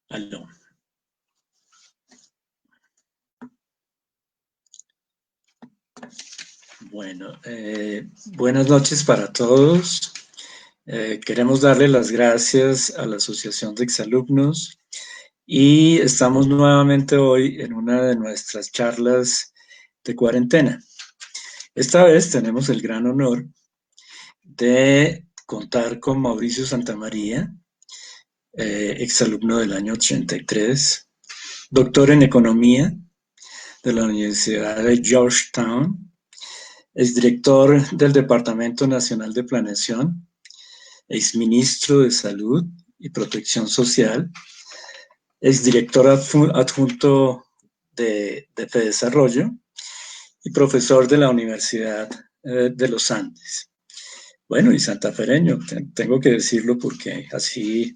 Aló. Bueno, buenas noches para todos. Queremos darle las gracias a la Asociación de Exalumnos y estamos nuevamente hoy en una de nuestras charlas de cuarentena. Esta vez tenemos el gran honor de contar con Mauricio Santamaría, exalumno del año 83, doctor en Economía de la Universidad de Georgetown, exdirector del Departamento Nacional de Planeación, exministro de Salud y Protección Social, exdirector adjunto de FEDesarrollo y profesor de la Universidad de los Andes. Bueno, y santafereño, tengo que decirlo porque así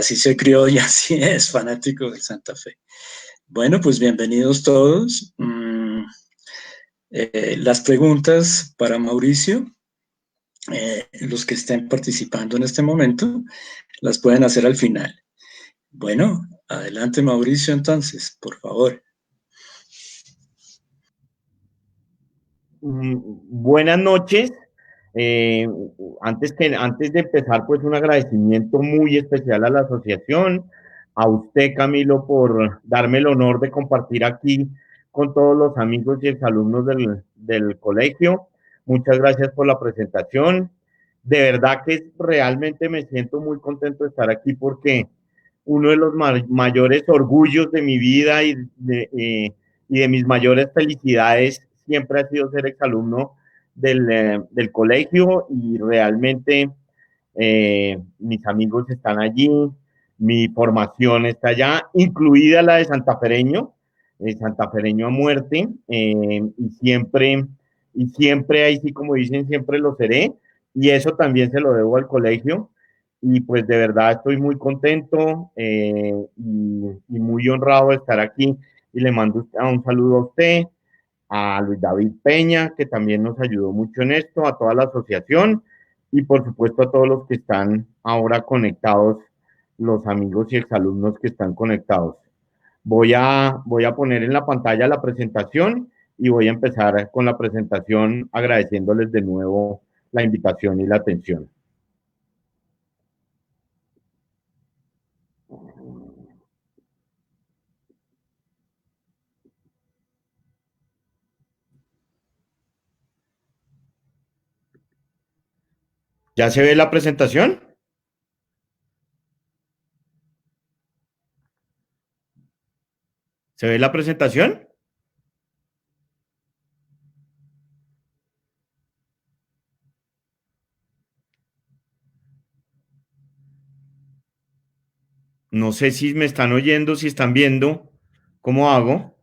se crió y así es fanático de Santa Fe. Bueno, pues bienvenidos todos. Las preguntas para Mauricio, los que estén participando en este momento, las pueden hacer al final. Bueno, adelante Mauricio entonces, por favor. Buenas noches. Eh, antes de empezar, pues un agradecimiento muy especial a la asociación, a usted, Camilo, por darme el honor de compartir aquí con todos los amigos y exalumnos del colegio. Muchas gracias por la presentación. De verdad que realmente me siento muy contento de estar aquí porque uno de los mayores orgullos de mi vida y de mis mayores felicidades siempre ha sido ser exalumno del colegio y realmente mis amigos están allí, mi formación está allá, incluida la de santafereño a muerte, y siempre ahí sí, como dicen, siempre lo seré, y eso también se lo debo al colegio, y pues de verdad estoy muy contento y muy honrado de estar aquí, y le mando un saludo a usted, a Luis David Peña, que también nos ayudó mucho en esto, a toda la asociación y por supuesto a todos los que están ahora conectados, los amigos y exalumnos que están conectados. Voy a poner en la pantalla la presentación y voy a empezar con la presentación agradeciéndoles de nuevo la invitación y la atención. ¿Ya se ve la presentación? ¿Se ve la presentación? No sé si me están oyendo, si están viendo. ¿Cómo hago?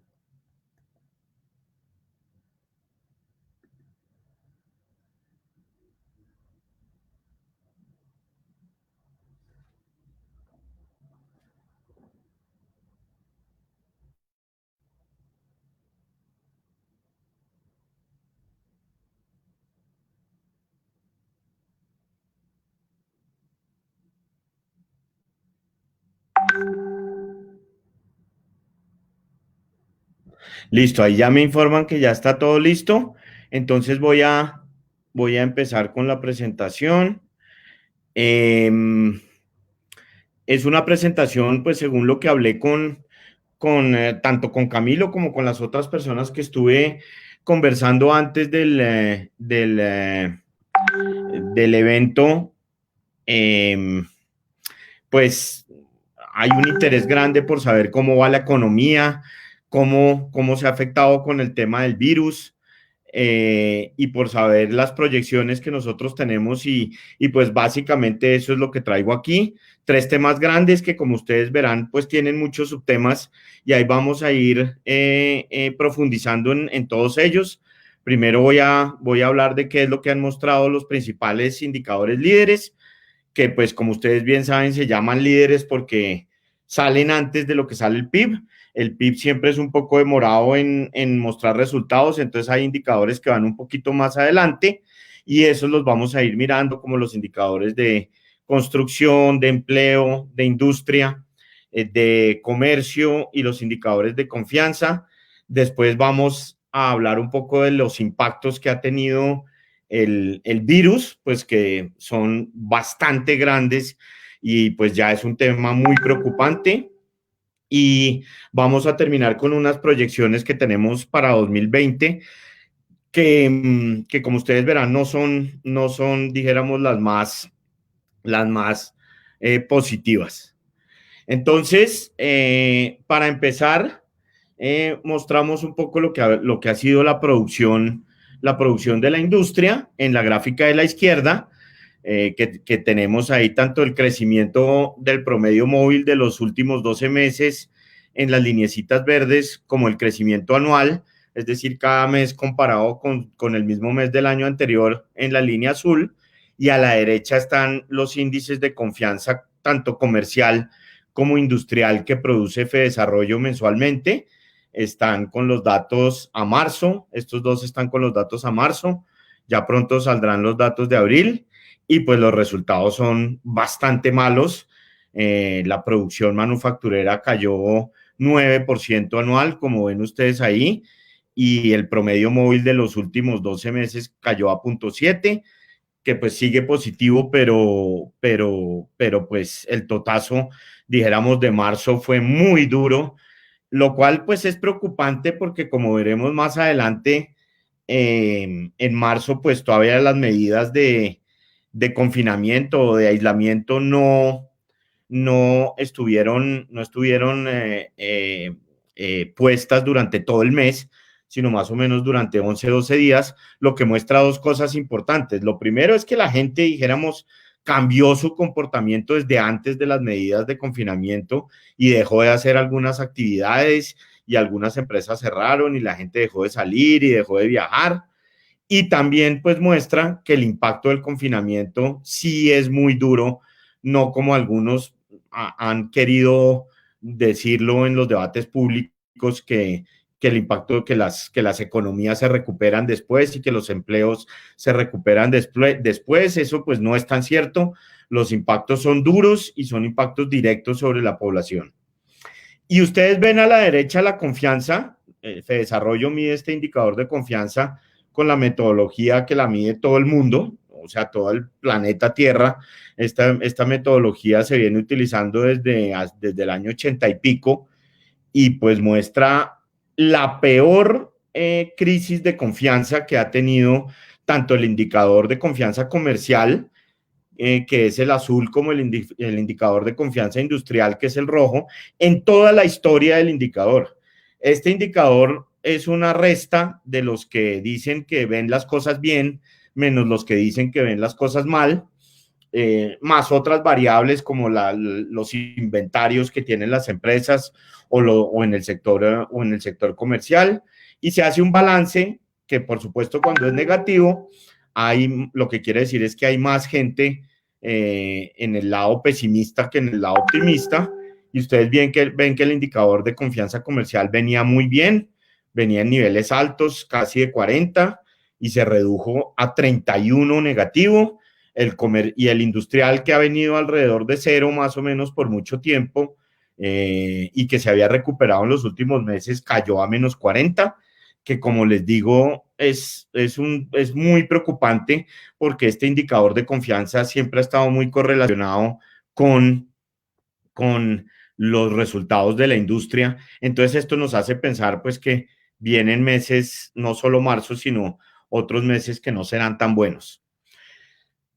Listo, ahí ya me informan que ya está todo listo. Entonces voy a empezar con la presentación. Em, es una presentación, pues según lo que hablé con tanto con Camilo como con las otras personas que estuve conversando antes del evento, em, pues hay un interés grande por saber cómo va la economía, cómo se ha afectado con el tema del virus, y por saber las proyecciones que nosotros tenemos y pues básicamente eso es lo que traigo aquí. Tres temas grandes que como ustedes verán pues tienen muchos subtemas y ahí vamos a ir profundizando en todos ellos. Primero voy a hablar de qué es lo que han mostrado los principales indicadores líderes, que pues como ustedes bien saben se llaman líderes porque salen antes de lo que sale el PIB. El PIB siempre es un poco demorado en mostrar resultados, entonces hay indicadores que van un poquito más adelante y esos los vamos a ir mirando como los indicadores de construcción, de empleo, de industria. de comercio y los indicadores de confianza. Después vamos a hablar un poco de los impactos que ha tenido el virus, pues que son bastante grandes y pues ya es un tema muy preocupante. Y vamos a terminar con unas proyecciones que tenemos para 2020 que como ustedes verán no son dijéramos las más positivas. Entonces, para empezar, mostramos un poco lo que ha sido la producción de la industria en la gráfica de la izquierda, que tenemos ahí tanto el crecimiento del promedio móvil de los últimos 12 meses en las lineecitas verdes como el crecimiento anual, es decir, cada mes comparado con el mismo mes del año anterior en la línea azul, y a la derecha están los índices de confianza tanto comercial como industrial que produce Fedesarrollo mensualmente. Están con los datos a marzo, estos dos están con los datos a marzo, ya pronto saldrán los datos de abril y pues los resultados son bastante malos. La producción manufacturera cayó 9% anual, como ven ustedes ahí, y el promedio móvil de los últimos 12 meses cayó a 0.7, que pues sigue positivo, pero pues el totazo, dijéramos, de marzo fue muy duro, lo cual pues es preocupante porque como veremos más adelante, en marzo pues todavía las medidas de confinamiento o de aislamiento no estuvieron puestas durante todo el mes, sino más o menos durante 11, 12 días, lo que muestra dos cosas importantes. Lo primero es que la gente, dijéramos, cambió su comportamiento desde antes de las medidas de confinamiento y dejó de hacer algunas actividades y algunas empresas cerraron y la gente dejó de salir y dejó de viajar. Y también pues muestra que el impacto del confinamiento sí es muy duro, no como algunos han querido decirlo en los debates públicos que el impacto, que las economías se recuperan después y que los empleos se recuperan después. Eso pues no es tan cierto. Los impactos son duros y son impactos directos sobre la población. Y ustedes ven a la derecha la confianza. Fedesarrollo mide este indicador de confianza con la metodología que la mide todo el mundo, o sea, todo el planeta Tierra. Esta metodología se viene utilizando desde el año 80 y pico y pues muestra la peor crisis de confianza que ha tenido tanto el indicador de confianza comercial, que es el azul, como el indicador de confianza industrial, que es el rojo, en toda la historia del indicador. Este indicador es una resta de los que dicen que ven las cosas bien, menos los que dicen que ven las cosas mal, más otras variables como los inventarios que tienen las empresas o en el sector comercial, y se hace un balance que por supuesto cuando es negativo, lo que quiere decir es que hay más gente en el lado pesimista que en el lado optimista, y ustedes ven que el indicador de confianza comercial venía muy bien, venía en niveles altos, casi de 40, y se redujo a 31 negativo. Y el industrial, que ha venido alrededor de cero más o menos por mucho tiempo, y que se había recuperado en los últimos meses, cayó a menos 40, que como les digo es muy preocupante porque este indicador de confianza siempre ha estado muy correlacionado con los resultados de la industria. Entonces esto nos hace pensar pues que vienen meses, no solo marzo, sino otros meses que no serán tan buenos.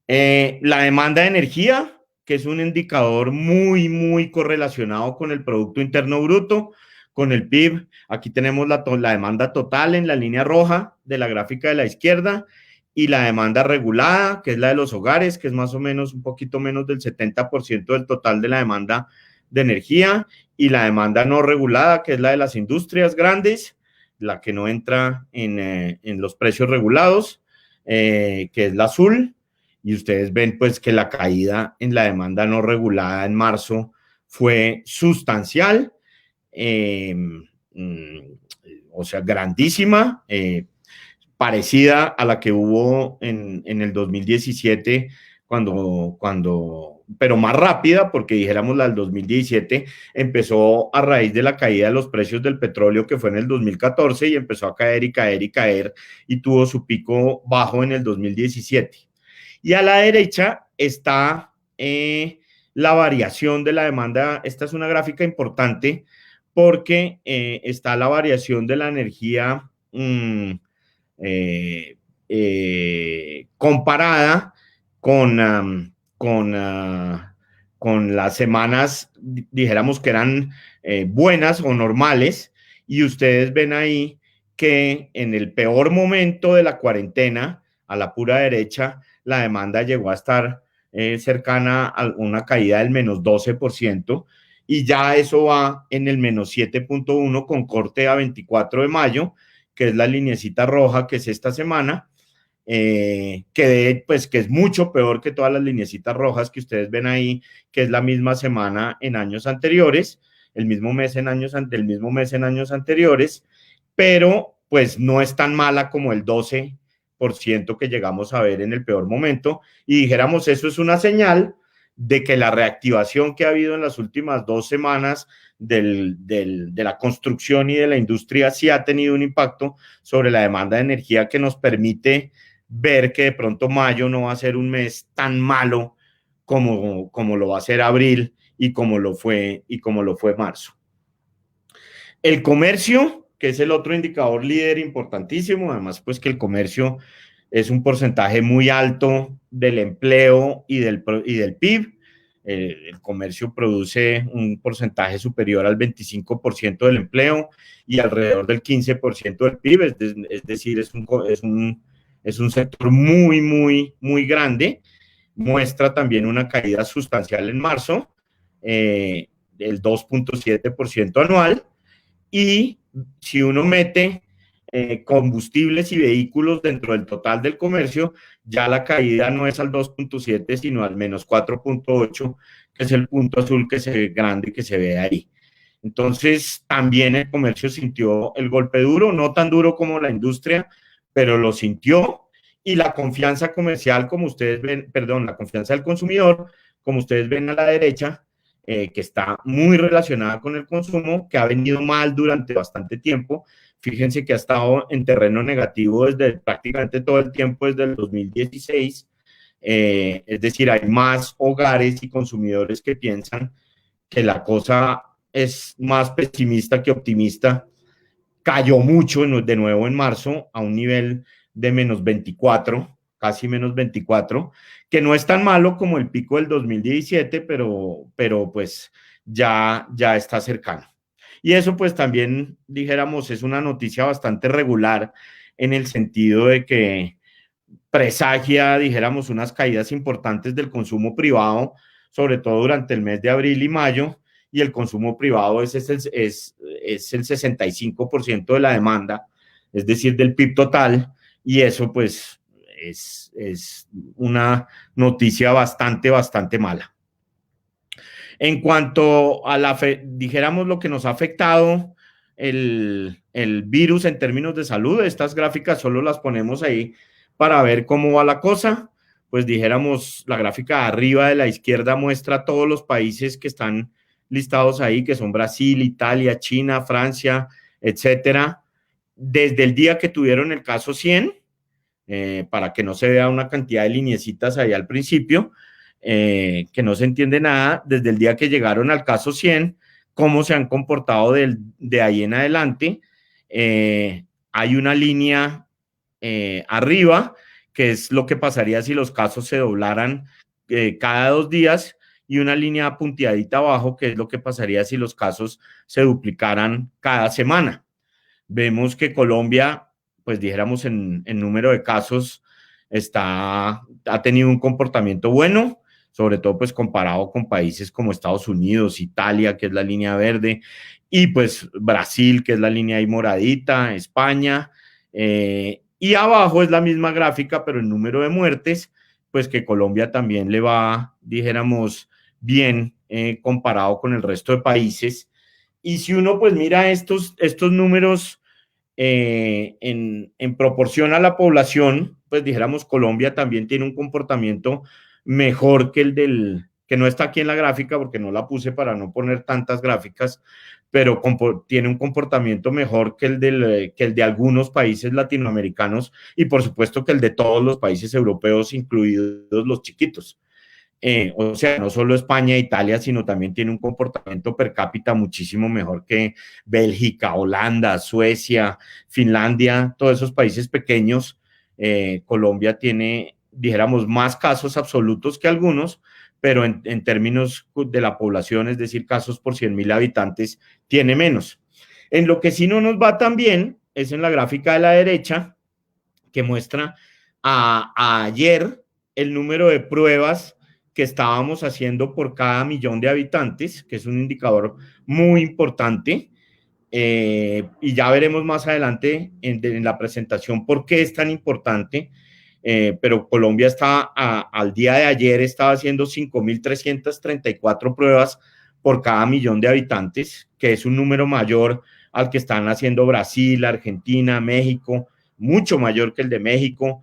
La demanda de energía, que es un indicador muy, muy correlacionado con el Producto Interno Bruto, con el PIB. Aquí tenemos la demanda total en la línea roja de la gráfica de la izquierda, y la demanda regulada, que es la de los hogares, que es más o menos un poquito menos del 70% del total de la demanda de energía, y la demanda no regulada, que es la de las industrias grandes, la que no entra en los precios regulados, que es la azul. Y ustedes ven pues que la caída en la demanda no regulada en marzo fue sustancial, o sea, grandísima, parecida a la que hubo en el 2017 pero más rápida, porque dijéramos la del 2017 empezó a raíz de la caída de los precios del petróleo, que fue en el 2014, y empezó a caer y caer y caer, y tuvo su pico bajo en el 2017. Y a la derecha está la variación de la demanda. Esta es una gráfica importante porque está la variación de la energía comparada con las semanas, dijéramos que eran buenas o normales, y ustedes ven ahí que en el peor momento de la cuarentena, a la pura derecha, la demanda llegó a estar cercana a una caída del menos 12%, y ya eso va en el menos 7.1 con corte a 24 de mayo, que es la lineecita roja, que es esta semana, pues, que es mucho peor que todas las lineecitas rojas que ustedes ven ahí, que es la misma semana en años anteriores, el mismo mes en años anteriores, pero pues no es tan mala como el 12% que llegamos a ver en el peor momento, y dijéramos, eso es una señal de que la reactivación que ha habido en las últimas 2 semanas de la construcción y de la industria sí ha tenido un impacto sobre la demanda de energía, que nos permite ver que de pronto mayo no va a ser un mes tan malo como lo va a ser abril y como lo fue marzo. El comercio, que es el otro indicador líder importantísimo, además pues que el comercio es un porcentaje muy alto del empleo y del PIB. El comercio produce un porcentaje superior al 25% del empleo y alrededor del 15% del PIB, es decir, es un sector muy, muy, muy grande. Muestra también una caída sustancial en marzo, del 2.7% anual, y si uno mete combustibles y vehículos dentro del total del comercio, ya la caída no es al 2.7, sino al menos 4.8, que es el punto azul que se ve grande, que se ve ahí. Entonces, también el comercio sintió el golpe duro, no tan duro como la industria, pero lo sintió, y la confianza comercial, como ustedes ven, perdón, la confianza del consumidor, como ustedes ven a la derecha, que está muy relacionada con el consumo, que ha venido mal durante bastante tiempo. Fíjense que ha estado en terreno negativo desde prácticamente todo el tiempo, desde el 2016. Es decir, hay más hogares y consumidores que piensan que la cosa es más pesimista que optimista. Cayó mucho de nuevo en marzo a un nivel de menos 24, casi menos 24, que no es tan malo como el pico del 2017, pero pues ya está cercano. Y eso pues también, dijéramos, es una noticia bastante regular, en el sentido de que presagia, dijéramos, unas caídas importantes del consumo privado, sobre todo durante el mes de abril y mayo, y el consumo privado es el 65% de la demanda, es decir, del PIB total, y eso pues es una noticia bastante mala. En cuanto a dijéramos, lo que nos ha afectado el virus en términos de salud, estas gráficas solo las ponemos ahí para ver cómo va la cosa. Pues dijéramos, la gráfica de arriba de la izquierda muestra todos los países que están listados ahí, que son Brasil, Italia, China, Francia, etcétera, desde el día que tuvieron el caso 100, para que no se vea una cantidad de lineecitas ahí al principio, que no se entiende nada, desde el día que llegaron al caso 100, cómo se han comportado de ahí en adelante. Hay una línea arriba, que es lo que pasaría si los casos se doblaran cada 2 días, y una línea punteadita abajo, que es lo que pasaría si los casos se duplicaran cada semana. Vemos que Colombia, pues dijéramos en número de casos, ha tenido un comportamiento bueno, sobre todo pues comparado con países como Estados Unidos, Italia, que es la línea verde, y pues Brasil, que es la línea ahí moradita, España, y abajo es la misma gráfica, pero en número de muertes, pues que Colombia también le va, dijéramos, bien comparado con el resto de países. Y si uno pues mira estos números en proporción a la población, pues dijéramos, Colombia también tiene un comportamiento mejor que que no está aquí en la gráfica porque no la puse para no poner tantas gráficas, pero tiene un comportamiento mejor que que el de algunos países latinoamericanos y por supuesto que el de todos los países europeos, incluidos los chiquitos. O sea, no solo España e Italia, sino también tiene un comportamiento per cápita muchísimo mejor que Bélgica, Holanda, Suecia, Finlandia, todos esos países pequeños. Colombia tiene, dijéramos, más casos absolutos que algunos, pero en términos de la población, es decir, casos por 100.000 habitantes, tiene menos. En lo que sí no nos va tan bien es en la gráfica de la derecha, que muestra a ayer el número de pruebas que estábamos haciendo por cada millón de habitantes, que es un indicador muy importante. Y ya veremos más adelante en la presentación por qué es tan importante. Pero Colombia al día de ayer estaba haciendo 5.334 pruebas por cada millón de habitantes, que es un número mayor al que están haciendo Brasil, Argentina, México, mucho mayor que el de México,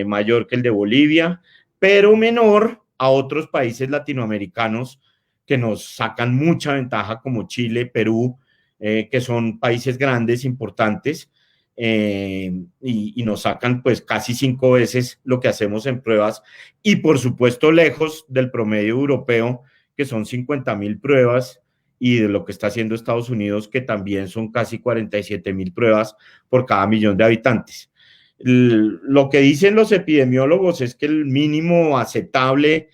mayor que el de Bolivia, pero menor a otros países latinoamericanos que nos sacan mucha ventaja, como Chile, Perú, que son países grandes, importantes, y nos sacan pues casi 5 veces lo que hacemos en pruebas y por supuesto lejos del promedio europeo, que son 50.000 pruebas, y de lo que está haciendo Estados Unidos, que también son casi 47.000 pruebas por cada millón de habitantes. Lo que dicen los epidemiólogos es que el mínimo aceptable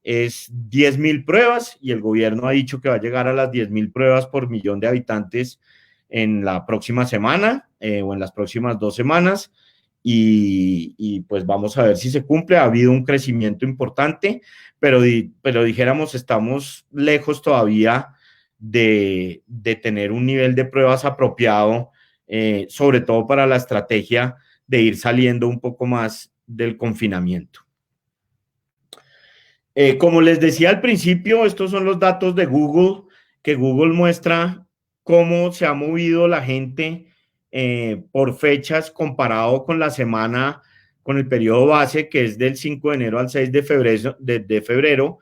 es 10.000 pruebas y el gobierno ha dicho que va a llegar a las 10.000 pruebas por millón de habitantes en la próxima semana o en las próximas 2 semanas y pues vamos a ver si se cumple. Ha habido un crecimiento importante, pero dijéramos estamos lejos todavía de tener un nivel de pruebas apropiado, sobre todo para la estrategia de ir saliendo un poco más del confinamiento. Como les decía al principio, estos son los datos de Google, que Google muestra cómo se ha movido la gente por fechas comparado con la semana, con el periodo base, que es del 5 de enero al 6 de febrero,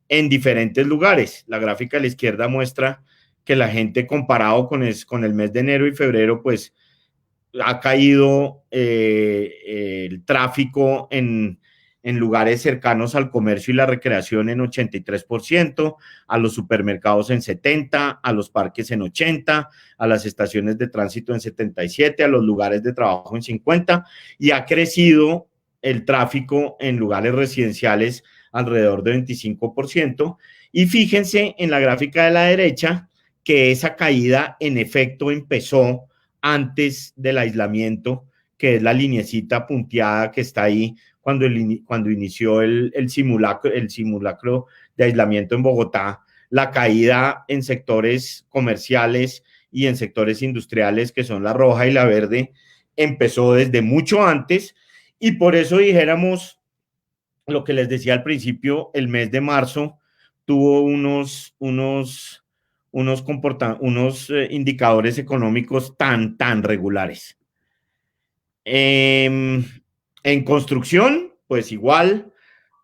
en diferentes lugares. La gráfica a la izquierda muestra que la gente comparado con el mes de enero y febrero, pues ha caído el tráfico en lugares cercanos al comercio y la recreación en 83%, a los supermercados en 70%, a los parques en 80%, a las estaciones de tránsito en 77%, a los lugares de trabajo en 50%, y ha crecido el tráfico en lugares residenciales alrededor de 25%. Y fíjense en la gráfica de la derecha que esa caída en efecto empezó antes del aislamiento, que es la lineecita punteada que está ahí cuando inició el simulacro de aislamiento en Bogotá. La caída en sectores comerciales y en sectores industriales, que son la roja y la verde, empezó desde mucho antes, y por eso dijéramos lo que les decía al principio, el mes de marzo tuvo unos indicadores económicos tan regulares. En construcción, pues igual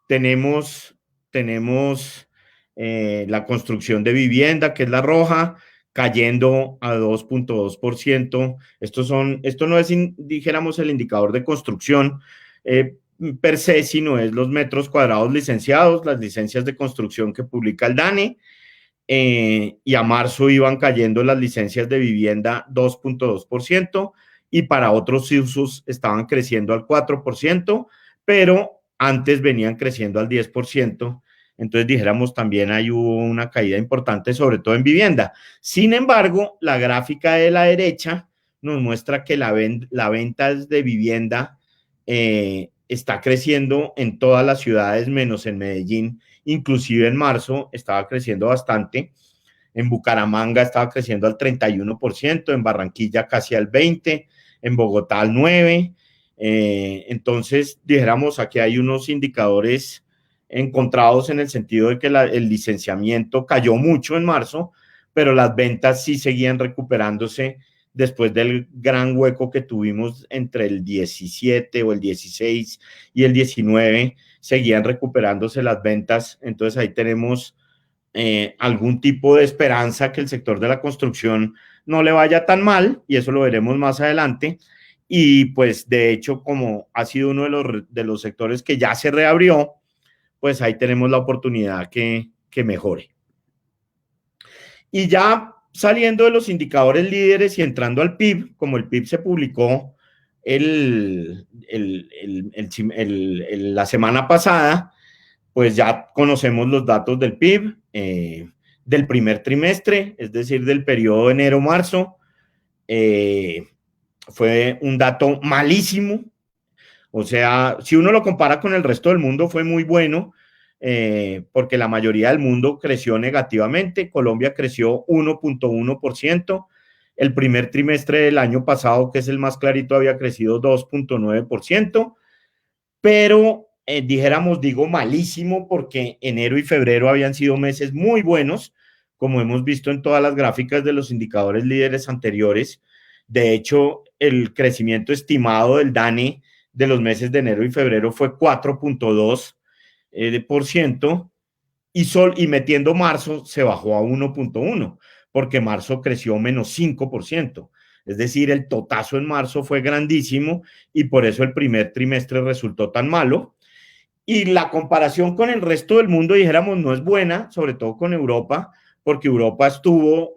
tenemos la construcción de vivienda, que es la roja, cayendo a 2.2%. Esto no es, dijéramos, el indicador de construcción per se, sino es los metros cuadrados licenciados, las licencias de construcción que publica el DANE. Y a marzo iban cayendo las licencias de vivienda 2.2%, y para otros usos estaban creciendo al 4%, pero antes venían creciendo al 10%. Entonces dijéramos también ahí hubo una caída importante, sobre todo en vivienda. Sin embargo, la gráfica de la derecha nos muestra que la venta de vivienda está creciendo en todas las ciudades menos en Medellín. Inclusive en marzo estaba creciendo bastante. En Bucaramanga estaba creciendo al 31%, en Barranquilla casi al 20%, en Bogotá al 9%. Entonces, dijéramos, aquí hay unos indicadores encontrados en el sentido de que el licenciamiento cayó mucho en marzo, pero las ventas sí seguían recuperándose después del gran hueco que tuvimos entre el 17 o el 16 y el 19, seguían recuperándose las ventas. Entonces ahí tenemos algún tipo de esperanza que el sector de la construcción no le vaya tan mal, y eso lo veremos más adelante. Y pues de hecho, como ha sido uno de los sectores que ya se reabrió, pues ahí tenemos la oportunidad que mejore. Y ya saliendo de los indicadores líderes y entrando al PIB, como el PIB se publicó la semana pasada, pues ya conocemos los datos del PIB del primer trimestre, es decir, del periodo enero-marzo. Fue un dato malísimo. O sea, si uno lo compara con el resto del mundo, fue muy bueno, porque la mayoría del mundo creció negativamente. Colombia creció 1.1%. El primer trimestre del año pasado, que es el más clarito, había crecido 2.9%. Pero digo malísimo, porque enero y febrero habían sido meses muy buenos, como hemos visto en todas las gráficas de los indicadores líderes anteriores. De hecho, el crecimiento estimado del DANE de los meses de enero y febrero fue 4.2%, y metiendo marzo se bajó a 1.1%, porque marzo creció menos 5%. Es decir, el totazo en marzo fue grandísimo, y por eso el primer trimestre resultó tan malo. Y la comparación con el resto del mundo, dijéramos, no es buena, sobre todo con Europa, porque Europa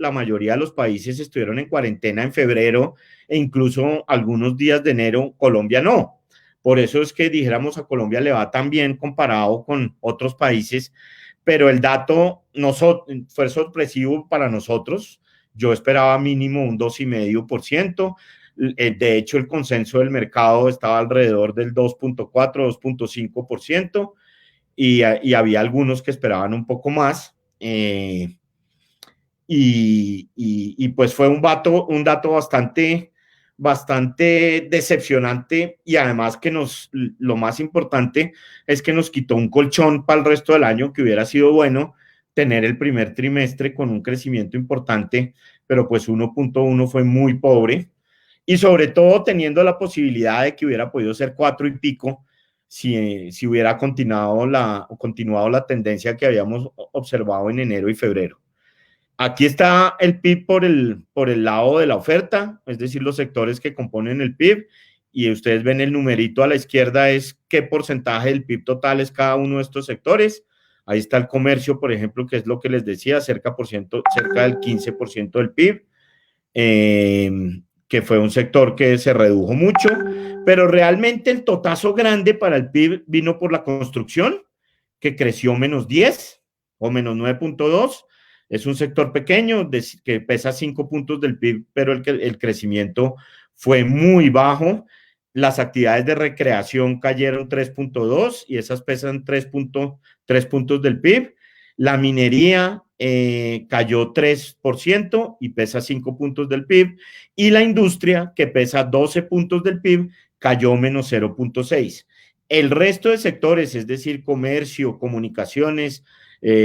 la mayoría de los países estuvieron en cuarentena en febrero, e incluso algunos días de enero. Colombia no. Por eso es que dijéramos, a Colombia le va tan bien comparado con otros países, pero el dato fue sorpresivo para nosotros. Yo esperaba mínimo un 2,5%. De hecho, el consenso del mercado estaba alrededor del 2.4, 2.5%, y había algunos que esperaban un poco más. Y pues fue un dato bastante decepcionante, y además que lo más importante es que nos quitó un colchón para el resto del año, que hubiera sido bueno tener el primer trimestre con un crecimiento importante, pero pues 1.1 fue muy pobre, y sobre todo teniendo la posibilidad de que hubiera podido ser 4 y pico si hubiera continuado la tendencia que habíamos observado en enero y febrero. Aquí está el PIB por el lado de la oferta, es decir, los sectores que componen el PIB, y ustedes ven el numerito a la izquierda, es qué porcentaje del PIB total es cada uno de estos sectores. Ahí está el comercio, por ejemplo, que es lo que les decía, cerca del 15% del PIB, que fue un sector que se redujo mucho, pero realmente el totazo grande para el PIB vino por la construcción, que creció menos 10 o menos 9.2. Es un sector pequeño que pesa 5 puntos del PIB, pero el crecimiento fue muy bajo. Las actividades de recreación cayeron 3.2, y esas pesan 3 puntos del PIB. La minería cayó 3% y pesa 5 puntos del PIB. Y la industria, que pesa 12 puntos del PIB, cayó menos 0.6. El resto de sectores, es decir, comercio, comunicaciones,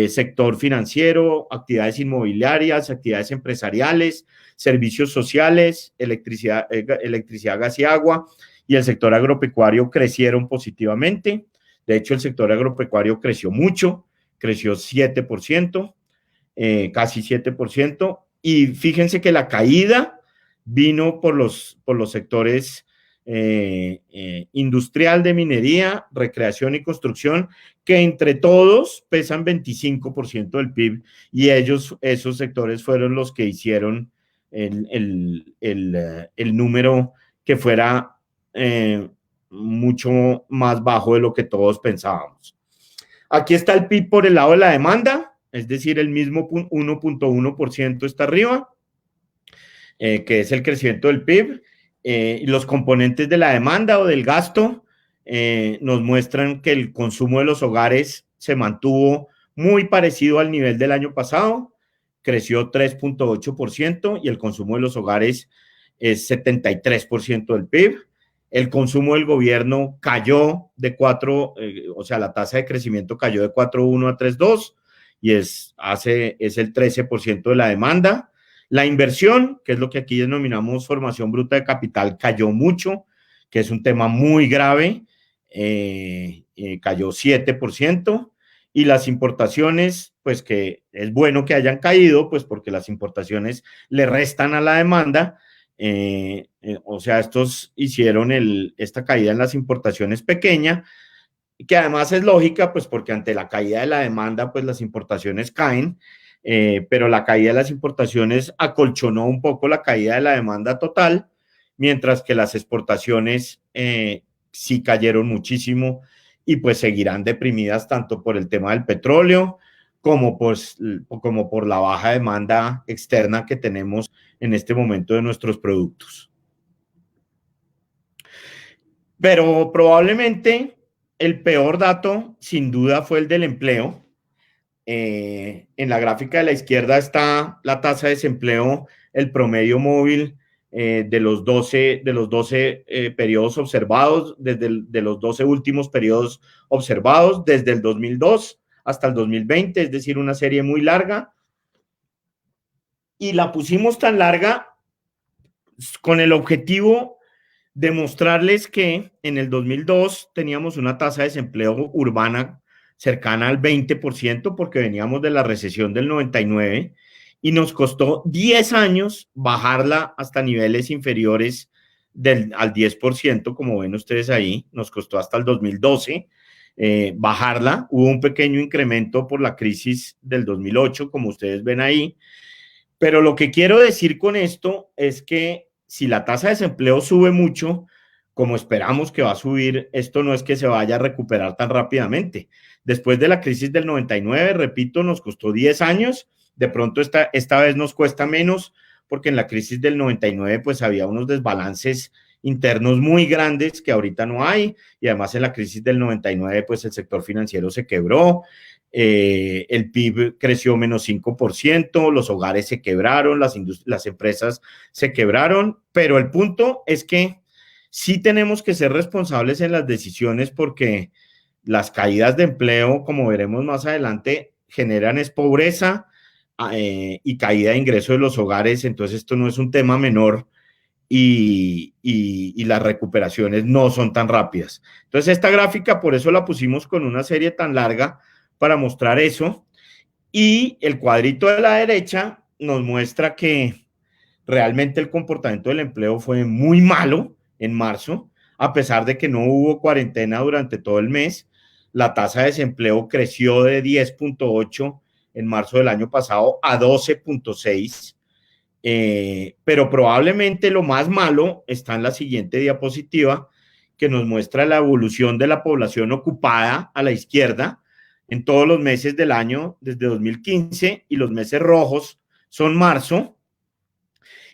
sector financiero, actividades inmobiliarias, actividades empresariales, servicios sociales, electricidad, gas y agua, y el sector agropecuario crecieron positivamente. De hecho, el sector agropecuario creció mucho, creció 7%, casi 7%, y fíjense que la caída vino por los sectores industrial, de minería, recreación y construcción, que entre todos pesan 25% del PIB, y esos sectores fueron los que hicieron el número que fuera mucho más bajo de lo que todos pensábamos. Aquí está el PIB por el lado de la demanda, es decir, el mismo 1.1% está arriba, que es el crecimiento del PIB. Los componentes de la demanda o del gasto nos muestran que el consumo de los hogares se mantuvo muy parecido al nivel del año pasado, creció 3.8%, y el consumo de los hogares es 73% del PIB. El consumo del gobierno cayó de 4, o sea, la tasa de crecimiento cayó de 4.1 a 3.2, y es el 13% de la demanda. La inversión, que es lo que aquí denominamos formación bruta de capital, cayó mucho, que es un tema muy grave, cayó 7%, y las importaciones, pues que es bueno que hayan caído, pues porque las importaciones le restan a la demanda, o sea, estos hicieron esta caída en las importaciones pequeña, que además es lógica, pues porque ante la caída de la demanda, pues las importaciones caen, pero la caída de las importaciones acolchonó un poco la caída de la demanda total, mientras que las exportaciones sí cayeron muchísimo y pues seguirán deprimidas tanto por el tema del petróleo como por la baja demanda externa que tenemos en este momento de nuestros productos. Pero probablemente el peor dato, sin duda, fue el del empleo. En la gráfica de la izquierda está la tasa de desempleo, el promedio móvil de los 12 periodos observados, de los 12 últimos periodos observados, desde el 2002 hasta el 2020, es decir, una serie muy larga. Y la pusimos tan larga con el objetivo de mostrarles que en el 2002 teníamos una tasa de desempleo urbana cercana al 20%, porque veníamos de la recesión del 99 y nos costó 10 años bajarla hasta niveles inferiores al 10%, como ven ustedes ahí, nos costó hasta el 2012 bajarla. Hubo un pequeño incremento por la crisis del 2008, como ustedes ven ahí, pero lo que quiero decir con esto es que si la tasa de desempleo sube mucho, como esperamos que va a subir, esto no es que se vaya a recuperar tan rápidamente. Después de la crisis del 99, repito, nos costó 10 años, de pronto esta vez nos cuesta menos, porque en la crisis del 99 pues había unos desbalances internos muy grandes que ahorita no hay, y además en la crisis del 99 pues el sector financiero se quebró, el PIB creció menos 5%, los hogares se quebraron, las empresas se quebraron, pero el punto es que sí tenemos que ser responsables en las decisiones, porque las caídas de empleo, como veremos más adelante, generan es pobreza y caída de ingreso de los hogares, entonces esto no es un tema menor y las recuperaciones no son tan rápidas. Entonces esta gráfica por eso la pusimos con una serie tan larga, para mostrar eso, y el cuadrito de la derecha nos muestra que realmente el comportamiento del empleo fue muy malo en marzo, a pesar de que no hubo cuarentena durante todo el mes. La tasa de desempleo creció de 10.8 en marzo del año pasado a 12.6, pero probablemente lo más malo está en la siguiente diapositiva, que nos muestra la evolución de la población ocupada a la izquierda en todos los meses del año desde 2015, y los meses rojos son marzo.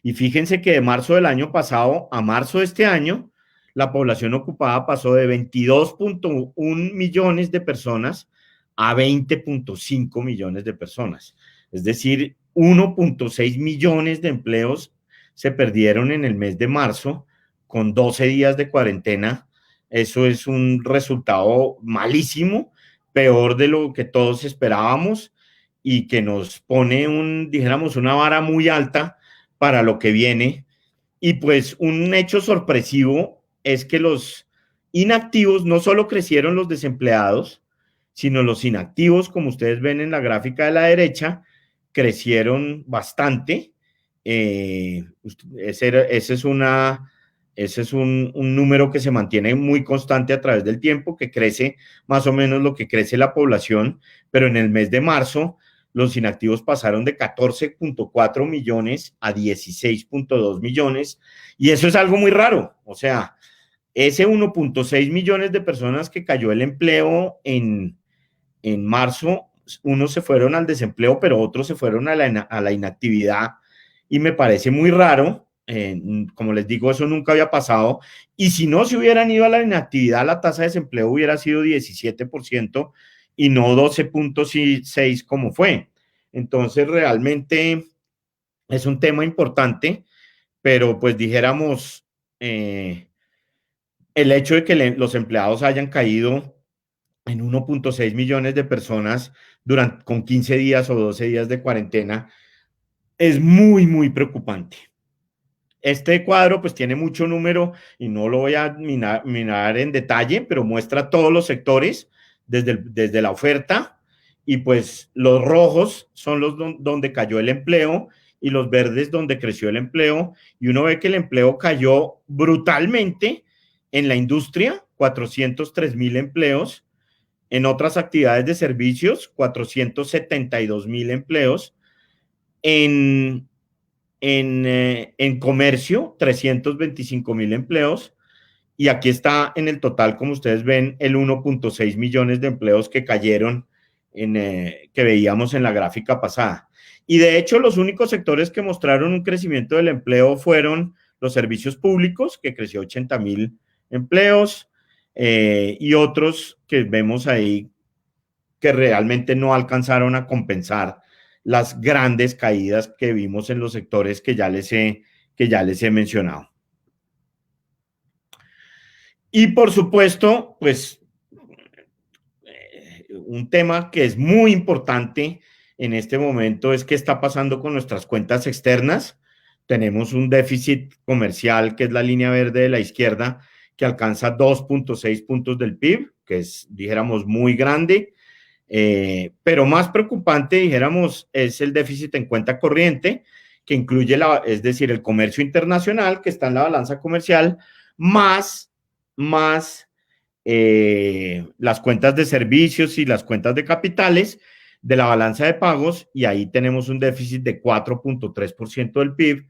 Y fíjense que de marzo del año pasado a marzo de este año, la población ocupada pasó de 22.1 millones de personas a 20.5 millones de personas. Es decir, 1.6 millones de empleos se perdieron en el mes de marzo con 12 días de cuarentena. Eso es un resultado malísimo, peor de lo que todos esperábamos, y que nos pone dijéramos, una vara muy alta para lo que viene. Y pues un hecho sorpresivo es que los inactivos, no solo crecieron los desempleados, sino los inactivos, como ustedes ven en la gráfica de la derecha, crecieron bastante. Ese es un número que se mantiene muy constante a través del tiempo, que crece más o menos lo que crece la población, pero en el mes de marzo los inactivos pasaron de 14.4 millones a 16.2 millones, y eso es algo muy raro. O sea, ese 1.6 millones de personas que cayó el empleo en marzo, unos se fueron al desempleo, pero otros se fueron a la inactividad, y me parece muy raro. Como les digo, eso nunca había pasado, y si no se hubieran ido a la inactividad, la tasa de desempleo hubiera sido 17% y no 12.6 como fue. Entonces, realmente es un tema importante, pero pues dijéramos, el hecho de que los empleados hayan caído en 1.6 millones de personas con 15 días o 12 días de cuarentena, es muy, muy preocupante. Este cuadro pues tiene mucho número y no lo voy a mirar en detalle, pero muestra todos los sectores desde la oferta y pues los rojos son los donde cayó el empleo y los verdes donde creció el empleo y uno ve que el empleo cayó brutalmente en la industria, 403,000 empleos, en otras actividades de servicios, 472,000 empleos, en en comercio, 325,000 empleos, y aquí está en el total, como ustedes ven, el 1.6 millones de empleos que cayeron, que veíamos en la gráfica pasada. Y de hecho, los únicos sectores que mostraron un crecimiento del empleo fueron los servicios públicos, que creció 80,000 empleos, y otros que vemos ahí que realmente no alcanzaron a compensar las grandes caídas que vimos en los sectores que ya les he mencionado. Y por supuesto, pues un tema que es muy importante en este momento es qué está pasando con nuestras cuentas externas. Tenemos un déficit comercial, que es la línea verde de la izquierda, que alcanza 2.6 puntos del PIB, que es, dijéramos, muy grande. Pero más preocupante, dijéramos, es el déficit en cuenta corriente, que incluye, es decir, el comercio internacional, que está en la balanza comercial, más las cuentas de servicios y las cuentas de capitales de la balanza de pagos, y ahí tenemos un déficit de 4.3% del PIB,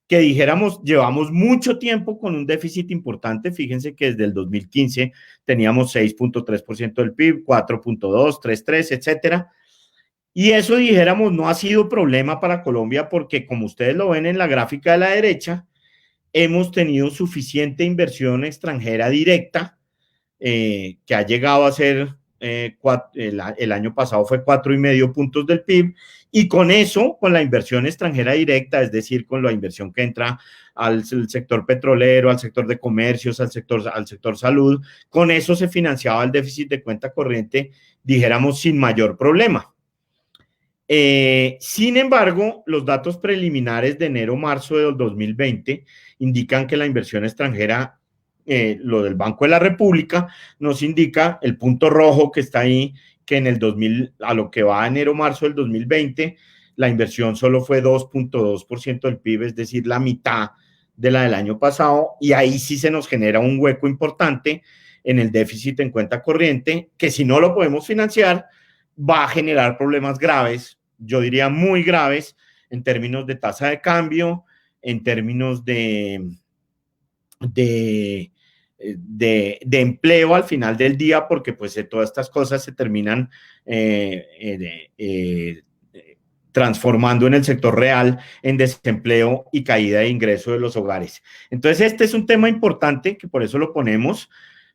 que dijéramos, llevamos mucho tiempo con un déficit importante. Fíjense que desde el 2015 teníamos 6.3% del PIB, 4.2, 3.3, etcétera. Y eso, dijéramos, no ha sido problema para Colombia porque, como ustedes lo ven en la gráfica de la derecha, hemos tenido suficiente inversión extranjera directa, que ha llegado a ser, el año pasado fue 4,5 puntos del PIB, y con eso, con la inversión extranjera directa, es decir, con la inversión que entra al sector petrolero, al sector de comercios, al sector salud, con eso se financiaba el déficit de cuenta corriente, dijéramos, sin mayor problema. Sin embargo, los datos preliminares de enero-marzo del 2020 indican que la inversión extranjera, lo del Banco de la República, nos indica el punto rojo que está ahí, que en el 2000, a lo que va enero-marzo del 2020, la inversión solo fue 2.2% del PIB, es decir, la mitad de la del año pasado, y ahí sí se nos genera un hueco importante en el déficit en cuenta corriente, que si no lo podemos financiar, va a generar problemas graves, yo diría muy graves, en términos de tasa de cambio, en términos de, empleo al final del día, porque pues todas estas cosas se terminan transformando en el sector real en desempleo y caída de ingreso de los hogares. Entonces, este es un tema importante que por eso lo ponemos.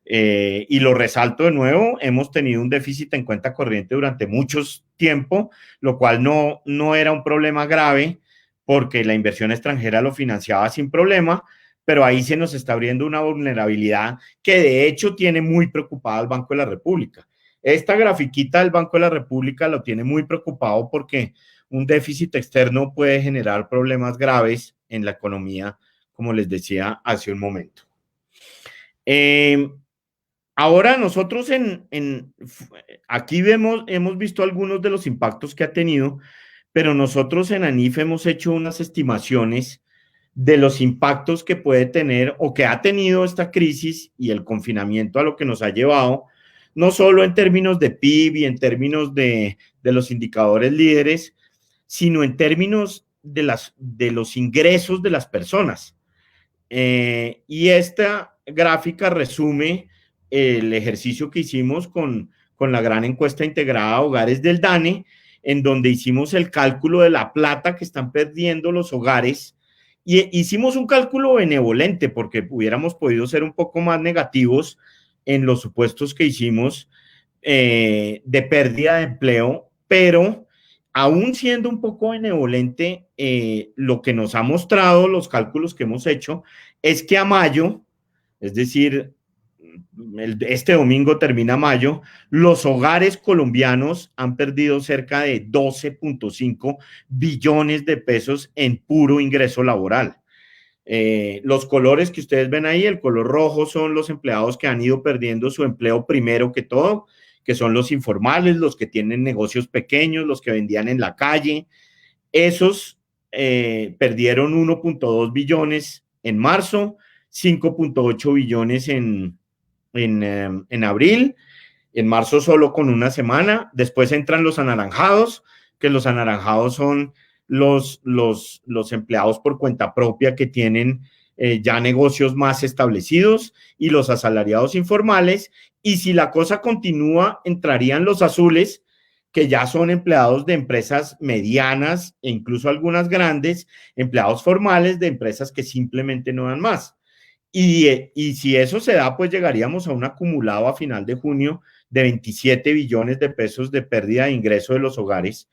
Y lo resalto de nuevo, hemos tenido un déficit en cuenta corriente durante mucho tiempo, lo cual no era un problema grave porque la inversión extranjera lo financiaba sin problema, pero ahí se nos está abriendo una vulnerabilidad que de hecho tiene muy preocupado al Banco de la República. Esta grafiquita del Banco de la República lo tiene muy preocupado porque un déficit externo puede generar problemas graves en la economía, como les decía hace un momento. Ahora nosotros aquí hemos visto algunos de los impactos que ha tenido, pero nosotros en ANIF hemos hecho unas estimaciones de los impactos que puede tener o que ha tenido esta crisis y el confinamiento a lo que nos ha llevado, no solo en términos de PIB y en términos de los indicadores líderes, sino en términos de los ingresos de las personas. Y esta gráfica resume el ejercicio que hicimos con la gran encuesta integrada Hogares del DANE, en donde hicimos el cálculo de la plata que están perdiendo los hogares, y hicimos un cálculo benevolente porque hubiéramos podido ser un poco más negativos en los supuestos que hicimos de pérdida de empleo, pero aún siendo un poco benevolente, lo que nos ha mostrado los cálculos que hemos hecho es que a mayo, es decir, este domingo termina mayo, los hogares colombianos han perdido cerca de 12.5 billones de pesos en puro ingreso laboral. Los colores que ustedes ven ahí, el color rojo son los empleados que han ido perdiendo su empleo primero que todo, que son los informales, los que tienen negocios pequeños, los que vendían en la calle. Esos perdieron 1.2 billones en marzo, 5.8 billones en abril, en marzo solo con una semana. Después entran los anaranjados, que los anaranjados son los empleados por cuenta propia que tienen ya negocios más establecidos, y los asalariados informales. Y si la cosa continúa, entrarían los azules, que ya son empleados de empresas medianas e incluso algunas grandes, empleados formales de empresas que simplemente no dan más. Y si eso se da, pues llegaríamos a un acumulado a final de junio de 27 billones de pesos de pérdida de ingreso de los hogares.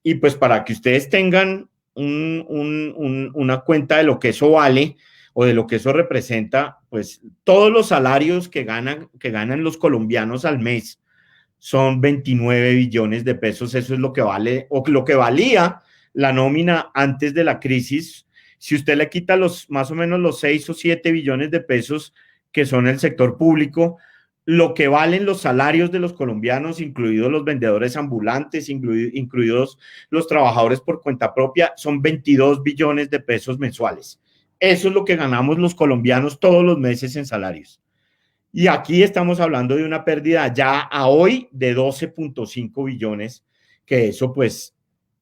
Y pues para que ustedes tengan una cuenta de lo que eso vale o de lo que eso representa, pues todos los salarios que ganan los colombianos al mes son 29 billones de pesos. Eso es lo que vale, o lo que valía la nómina antes de la crisis. Si usted le quita más o menos los 6 o 7 billones de pesos que son el sector público, lo que valen los salarios de los colombianos, incluidos los vendedores ambulantes, incluidos los trabajadores por cuenta propia, son 22 billones de pesos mensuales. Eso es lo que ganamos los colombianos todos los meses en salarios. Y aquí estamos hablando de una pérdida ya a hoy de 12.5 billones, que eso pues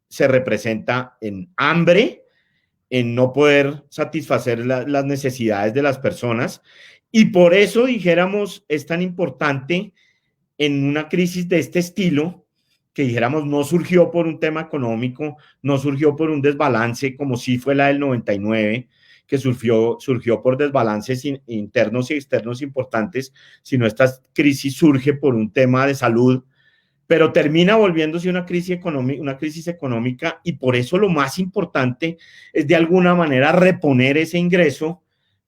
se representa en hambre, en no poder satisfacer las necesidades de las personas. Y por eso, dijéramos, es tan importante en una crisis de este estilo, que dijéramos no surgió por un tema económico, no surgió por un desbalance como sí fue la del 99, que surgió por desbalances internos y externos importantes, sino esta crisis surge por un tema de salud, pero termina volviéndose una crisis económica, y por eso lo más importante es de alguna manera reponer ese ingreso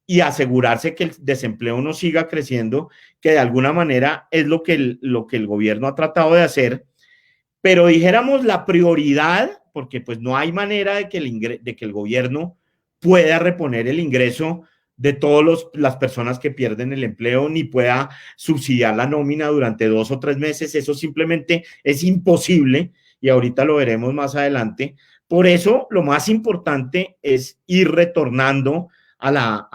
y asegurarse que el desempleo no siga creciendo, que de alguna manera es lo que el gobierno ha tratado de hacer. Pero dijéramos la prioridad, porque pues no hay manera de que el gobierno pueda reponer el ingreso de todas las personas que pierden el empleo, ni pueda subsidiar la nómina durante 2 o 3 meses. Eso simplemente es imposible, y ahorita lo veremos más adelante. Por eso lo más importante es ir retornando a la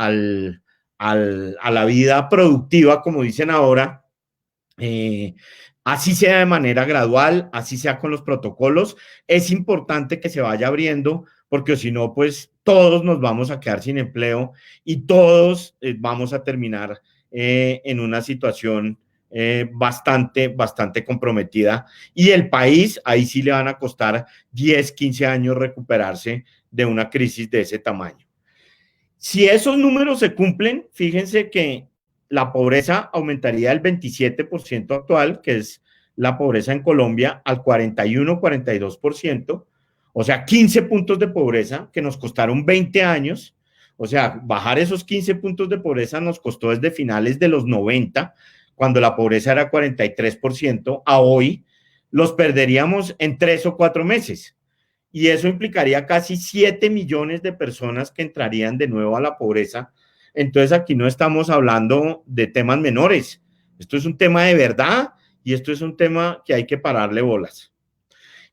vida productiva, como dicen ahora, así sea de manera gradual, así sea con los protocolos. Es importante que se vaya abriendo, porque si no, pues todos nos vamos a quedar sin empleo y todos vamos a terminar en una situación bastante comprometida, y el país ahí sí le van a costar 10, 15 años recuperarse de una crisis de ese tamaño. Si esos números se cumplen, fíjense que la pobreza aumentaría del 27% actual, que es la pobreza en Colombia, al 41, 42%, o sea, 15 puntos de pobreza que nos costaron 20 años. O sea, bajar esos 15 puntos de pobreza nos costó desde finales de los 90, cuando la pobreza era 43%, a hoy los perderíamos en 3 o 4 meses. Y eso implicaría casi 7 millones de personas que entrarían de nuevo a la pobreza. Entonces aquí no estamos hablando de temas menores. Esto es un tema de verdad, y esto es un tema que hay que pararle bolas.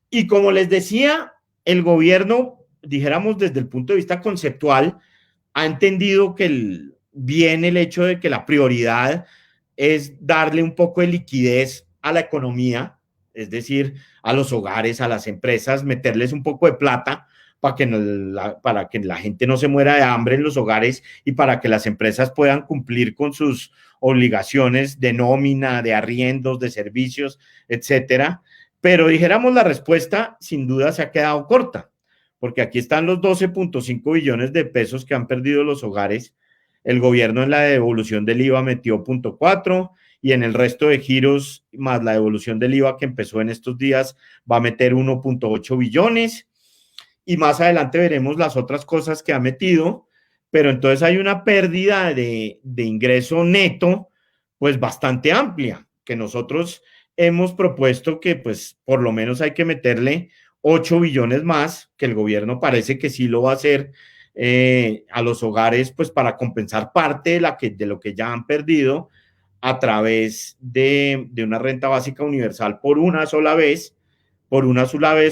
Y como les decía, el gobierno, dijéramos desde el punto de vista conceptual, ha entendido que viene el hecho de que la prioridad es darle un poco de liquidez a la economía, es decir, a los hogares, a las empresas, meterles un poco de plata para que la gente no se muera de hambre en los hogares, y para que las empresas puedan cumplir con sus obligaciones de nómina, de arriendos, de servicios, etcétera. Pero dijéramos, la respuesta sin duda se ha quedado corta, porque aquí están los 12.5 billones de pesos que han perdido los hogares. El gobierno en la devolución del IVA metió 0.4, y en el resto de giros, más la devolución del IVA que empezó en estos días, va a meter 1.8 billones, y más adelante veremos las otras cosas que ha metido. Pero entonces hay una pérdida de ingreso neto pues bastante amplia, que nosotros hemos propuesto que pues por lo menos hay que meterle 8 billones más, que el gobierno parece que sí lo va a hacer a los hogares, pues para compensar parte de lo que ya han perdido a través de una renta básica universal por una sola vez,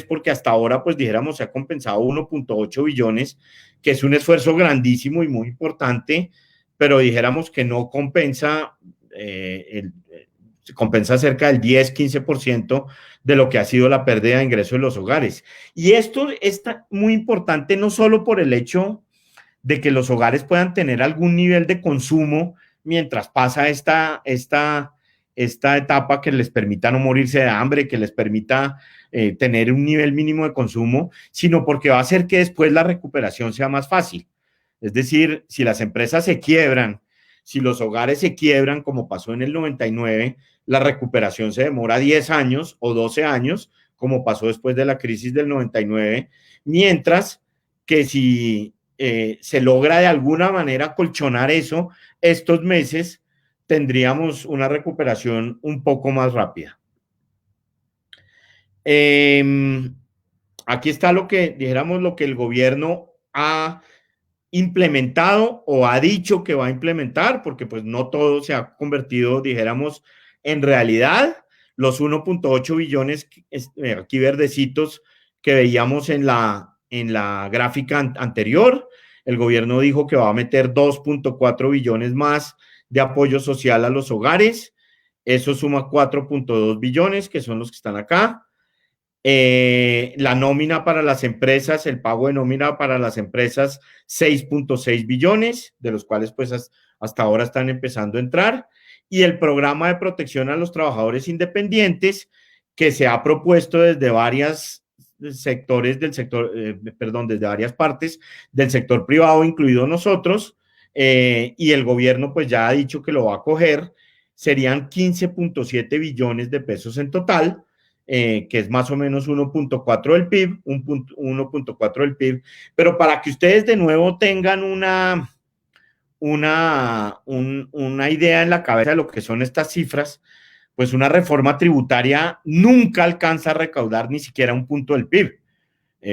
porque hasta ahora, pues dijéramos, se ha compensado 1.8 billones, que es un esfuerzo grandísimo y muy importante, pero dijéramos que no compensa, compensa cerca del 10-15% de lo que ha sido la pérdida de ingresos de los hogares. Y esto está muy importante no solo por el hecho de que los hogares puedan tener algún nivel de consumo mientras pasa esta etapa que les permita no morirse de hambre, que les permita tener un nivel mínimo de consumo, sino porque va a hacer que después la recuperación sea más fácil. Es decir, si las empresas se quiebran, si los hogares se quiebran, como pasó en el 99, la recuperación se demora 10 años o 12 años, como pasó después de la crisis del 99, mientras que si se logra de alguna manera colchonar eso, estos meses tendríamos una recuperación un poco más rápida. Aquí está lo que, dijéramos, lo que el gobierno ha implementado o ha dicho que va a implementar, porque pues no todo se ha convertido, dijéramos, en realidad. Los 1.8 billones aquí verdecitos que veíamos en la gráfica anterior, el gobierno dijo que va a meter 2.4 billones más de apoyo social a los hogares. Eso suma 4.2 billones, que son los que están acá. La nómina para las empresas, el pago de nómina para las empresas, 6.6 billones, de los cuales pues hasta ahora están empezando a entrar, y el programa de protección a los trabajadores independientes que se ha propuesto desde varios sectores del sector, desde varias partes del sector privado, incluido nosotros, y el gobierno pues ya ha dicho que lo va a coger, serían 15.7 billones de pesos en total, que es más o menos 1.4 del PIB, 1.4 del PIB, pero para que ustedes de nuevo tengan una idea en la cabeza de lo que son estas cifras, pues una reforma tributaria nunca alcanza a recaudar ni siquiera un punto del PIB.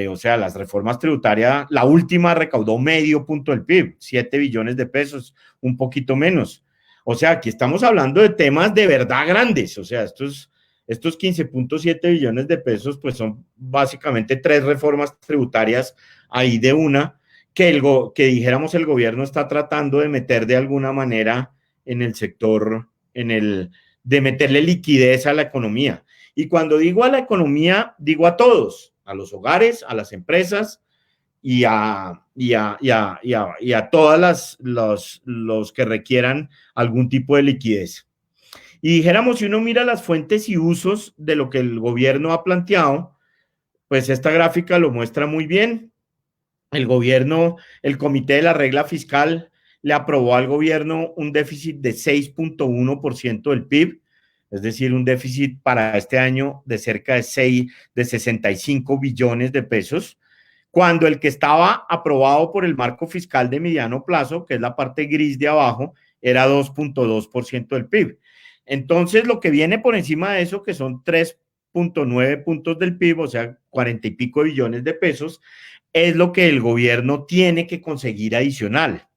O sea, las reformas tributarias, la última recaudó medio punto del PIB, 7 billones de pesos, un poquito menos. O sea, aquí estamos hablando de temas de verdad grandes. O sea, estos 15.7 billones de pesos, pues son básicamente 3 reformas tributarias ahí de una, que dijéramos el gobierno está tratando de meter de alguna manera en el sector, de meterle liquidez a la economía. Y cuando digo a la economía, digo a todos, a los hogares, a las empresas y a todas los que requieran algún tipo de liquidez. Y dijéramos, si uno mira las fuentes y usos de lo que el gobierno ha planteado, pues esta gráfica lo muestra muy bien. El gobierno, el comité de la regla fiscal le aprobó al gobierno un déficit de 6.1% del PIB, es decir, un déficit para este año de cerca de 65 billones de pesos, cuando el que estaba aprobado por el marco fiscal de mediano plazo, que es la parte gris de abajo, era 2.2% del PIB. Entonces, lo que viene por encima de eso, que son 3.9 puntos del PIB, o sea, 40 y pico billones de pesos, es lo que el gobierno tiene que conseguir adicional.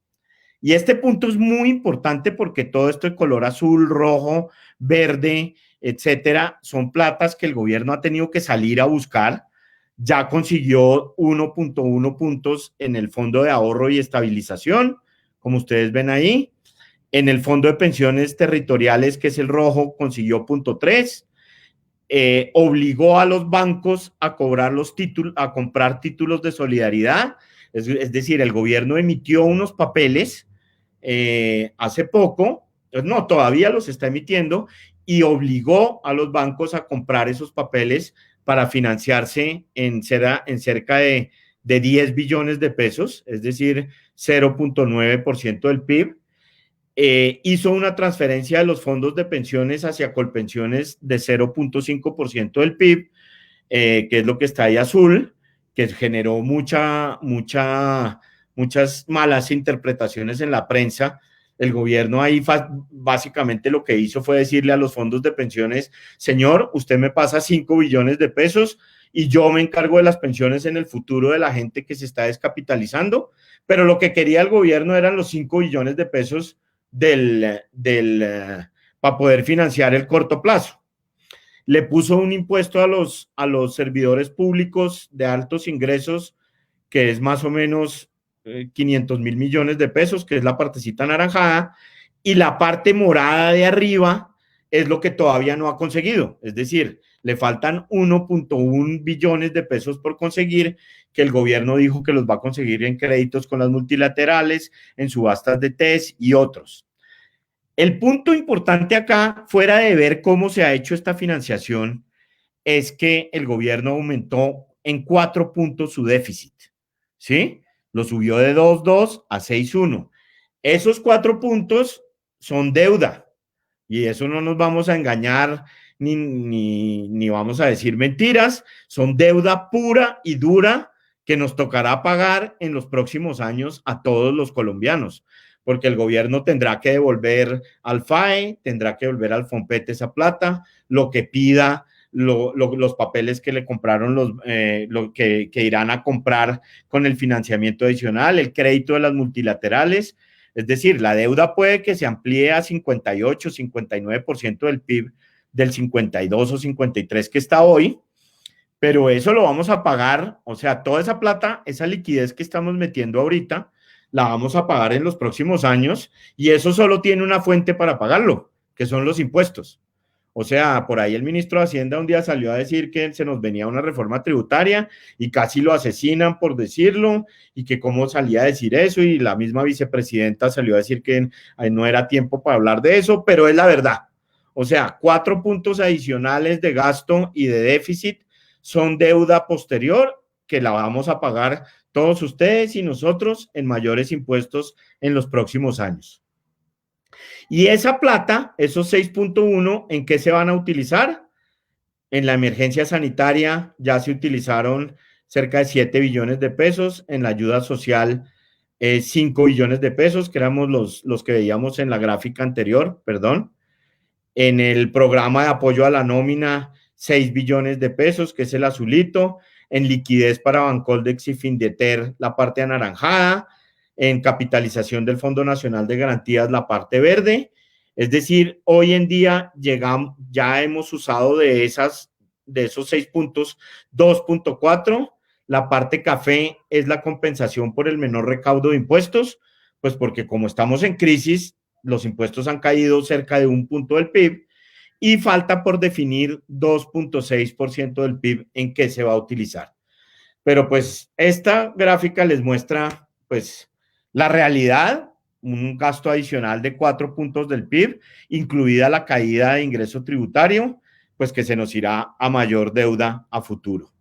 Y este punto es muy importante porque todo esto de color azul, rojo, verde, etcétera, son platas que el gobierno ha tenido que salir a buscar. Ya consiguió 1.1 puntos en el Fondo de Ahorro y Estabilización, como ustedes ven ahí. En el Fondo de Pensiones Territoriales, que es el rojo, consiguió 0.3. Obligó a los bancos a cobrar a comprar títulos de solidaridad. Es decir, el gobierno emitió unos papeles hace poco, no, todavía los está emitiendo, y obligó a los bancos a comprar esos papeles para financiarse en cerca de 10 billones de pesos, es decir, 0.9% del PIB. Hizo una transferencia de los fondos de pensiones hacia Colpensiones de 0.5% del PIB, que es lo que está ahí azul, que generó muchas malas interpretaciones en la prensa, El gobierno ahí básicamente lo que hizo fue decirle a los fondos de pensiones, señor, usted me pasa 5 billones de pesos y yo me encargo de las pensiones en el futuro de la gente que se está descapitalizando, pero lo que quería el gobierno eran los 5 billones de pesos para poder financiar el corto plazo. Le puso un impuesto a los servidores públicos de altos ingresos, que es más o menos 500.000 millones de pesos, que es la partecita anaranjada, y la parte morada de arriba es lo que todavía no ha conseguido, es decir, le faltan 1.1 billones de pesos por conseguir, que el gobierno dijo que los va a conseguir en créditos con las multilaterales, en subastas de TES y otros. El punto importante acá, fuera de ver cómo se ha hecho esta financiación, es que el gobierno aumentó en 4 puntos su déficit, ¿sí? Lo subió de 2.2 a 6.1. Esos 4 puntos son deuda, y eso no nos vamos a engañar ni vamos a decir mentiras, son deuda pura y dura que nos tocará pagar en los próximos años a todos los colombianos, porque el gobierno tendrá que devolver al FAE, tendrá que devolver al FOMPET esa plata, lo que pida, los papeles que le compraron, lo que irán a comprar con el financiamiento adicional, el crédito de las multilaterales. Es decir, la deuda puede que se amplíe a 58, 59% del PIB, del 52 o 53 que está hoy, pero eso lo vamos a pagar, o sea, toda esa plata, esa liquidez que estamos metiendo ahorita, la vamos a pagar en los próximos años, y eso solo tiene una fuente para pagarlo, que son los impuestos. O sea, por ahí el ministro de Hacienda un día salió a decir que se nos venía una reforma tributaria y casi lo asesinan por decirlo, y que cómo salía a decir eso, y la misma vicepresidenta salió a decir que no era tiempo para hablar de eso, pero es la verdad. O sea, 4 puntos adicionales de gasto y de déficit son deuda posterior que la vamos a pagar todos ustedes y nosotros en mayores impuestos en los próximos años. Y esa plata, esos 6.1, ¿en qué se van a utilizar? En la emergencia sanitaria ya se utilizaron cerca de 7 billones de pesos, en la ayuda social 5 billones de pesos, que éramos los que veíamos en la gráfica anterior, perdón. En el programa de apoyo a la nómina, 6 billones de pesos, que es el azulito. En liquidez para Bancoldex y Findeter, la parte anaranjada. En capitalización del Fondo Nacional de Garantías, la parte verde. Es decir, hoy en día ya hemos usado de esos 6 puntos, 2.4. La parte café es la compensación por el menor recaudo de impuestos, pues porque como estamos en crisis, los impuestos han caído cerca de 1 punto del PIB, y falta por definir 2.6% del PIB en qué se va a utilizar. Pero pues esta gráfica les muestra pues la realidad, un gasto adicional de 4 puntos del PIB, incluida la caída de ingreso tributario, pues que se nos irá a mayor deuda a futuro.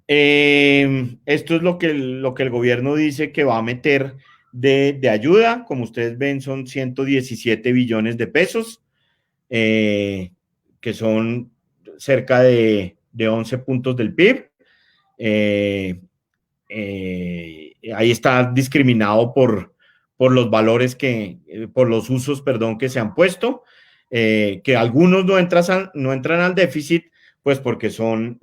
Esto es lo que el gobierno dice que va a meter de ayuda. Como ustedes ven, son 117 billones de pesos, que son cerca de 11 puntos del PIB. Ahí está discriminado por los valores por los usos, perdón, que se han puesto, que algunos no entran al déficit, pues porque son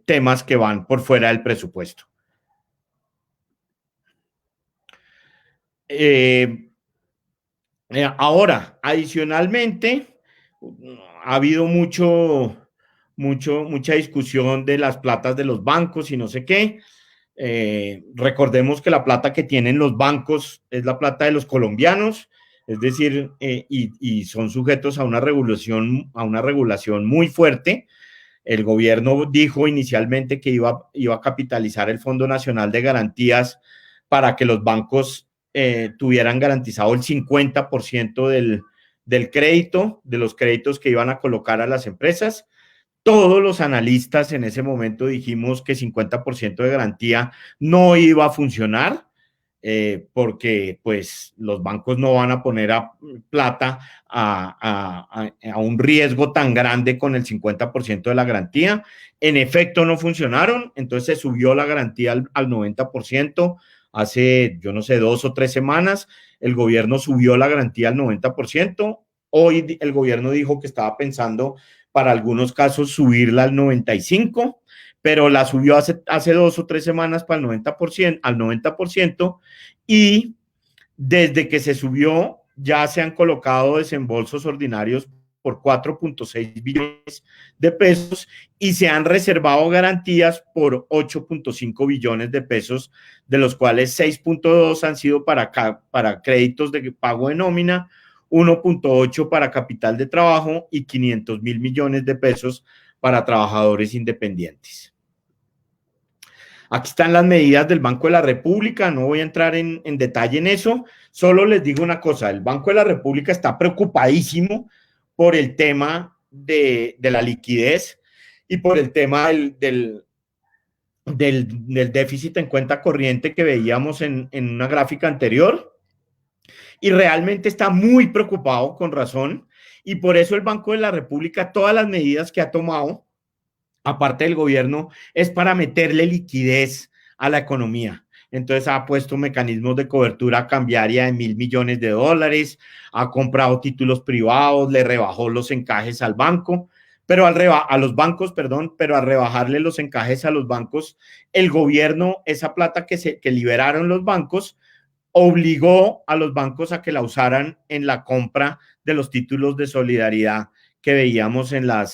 temas que van por fuera del presupuesto. Ahora, adicionalmente, ha habido mucha discusión de las platas de los bancos y no sé qué. Recordemos que la plata que tienen los bancos es la plata de los colombianos, es decir, y son sujetos a una regulación muy fuerte. El gobierno dijo inicialmente que iba a capitalizar el Fondo Nacional de Garantías para que los bancos tuvieran garantizado el 50% del crédito, de los créditos que iban a colocar a las empresas. Todos los analistas en ese momento dijimos que 50% de garantía no iba a funcionar. porque pues los bancos no van a poner plata a un riesgo tan grande con el 50% de la garantía. En efecto, no funcionaron, entonces se subió la garantía al 90%. Hace, yo no sé, 2 o 3 semanas, el gobierno subió la garantía al 90%. Hoy el gobierno dijo que estaba pensando para algunos casos subirla al 95%, pero la subió hace 2 o 3 semanas para el 90%, al 90%, y desde que se subió ya se han colocado desembolsos ordinarios por 4.6 billones de pesos y se han reservado garantías por 8.5 billones de pesos, de los cuales 6.2 han sido para créditos de pago de nómina, 1.8 para capital de trabajo y 500.000 millones de pesos para trabajadores independientes. Aquí están las medidas del Banco de la República, no voy a entrar en detalle en eso, solo les digo una cosa, el Banco de la República está preocupadísimo por el tema de la liquidez y por el tema del déficit en cuenta corriente que veíamos en una gráfica anterior, y realmente está muy preocupado con razón, y por eso el Banco de la República, todas las medidas que ha tomado, aparte del gobierno, es para meterle liquidez a la economía. Entonces ha puesto mecanismos de cobertura cambiaria de 1.000 millones de dólares, ha comprado títulos privados, le rebajó los encajes al banco, pero a los bancos, perdón, pero al rebajarle los encajes a los bancos, el gobierno, esa plata que liberaron los bancos, obligó a los bancos a que la usaran en la compra de los títulos de solidaridad que veíamos en la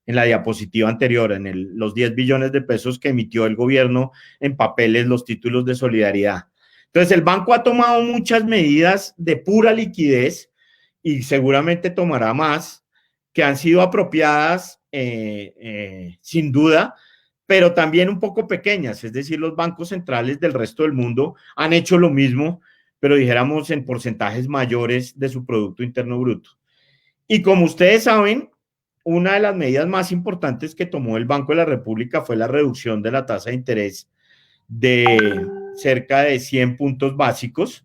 diapositiva anterior, los 10 billones de pesos que emitió el gobierno en papeles, los títulos de solidaridad. Entonces, el banco ha tomado muchas medidas de pura liquidez y seguramente tomará más, que han sido apropiadas sin duda, pero también un poco pequeñas, es decir, los bancos centrales del resto del mundo han hecho lo mismo, pero dijéramos en porcentajes mayores de su Producto Interno Bruto. Y como ustedes saben, una de las medidas más importantes que tomó el Banco de la República fue la reducción de la tasa de interés de cerca de 100 puntos básicos,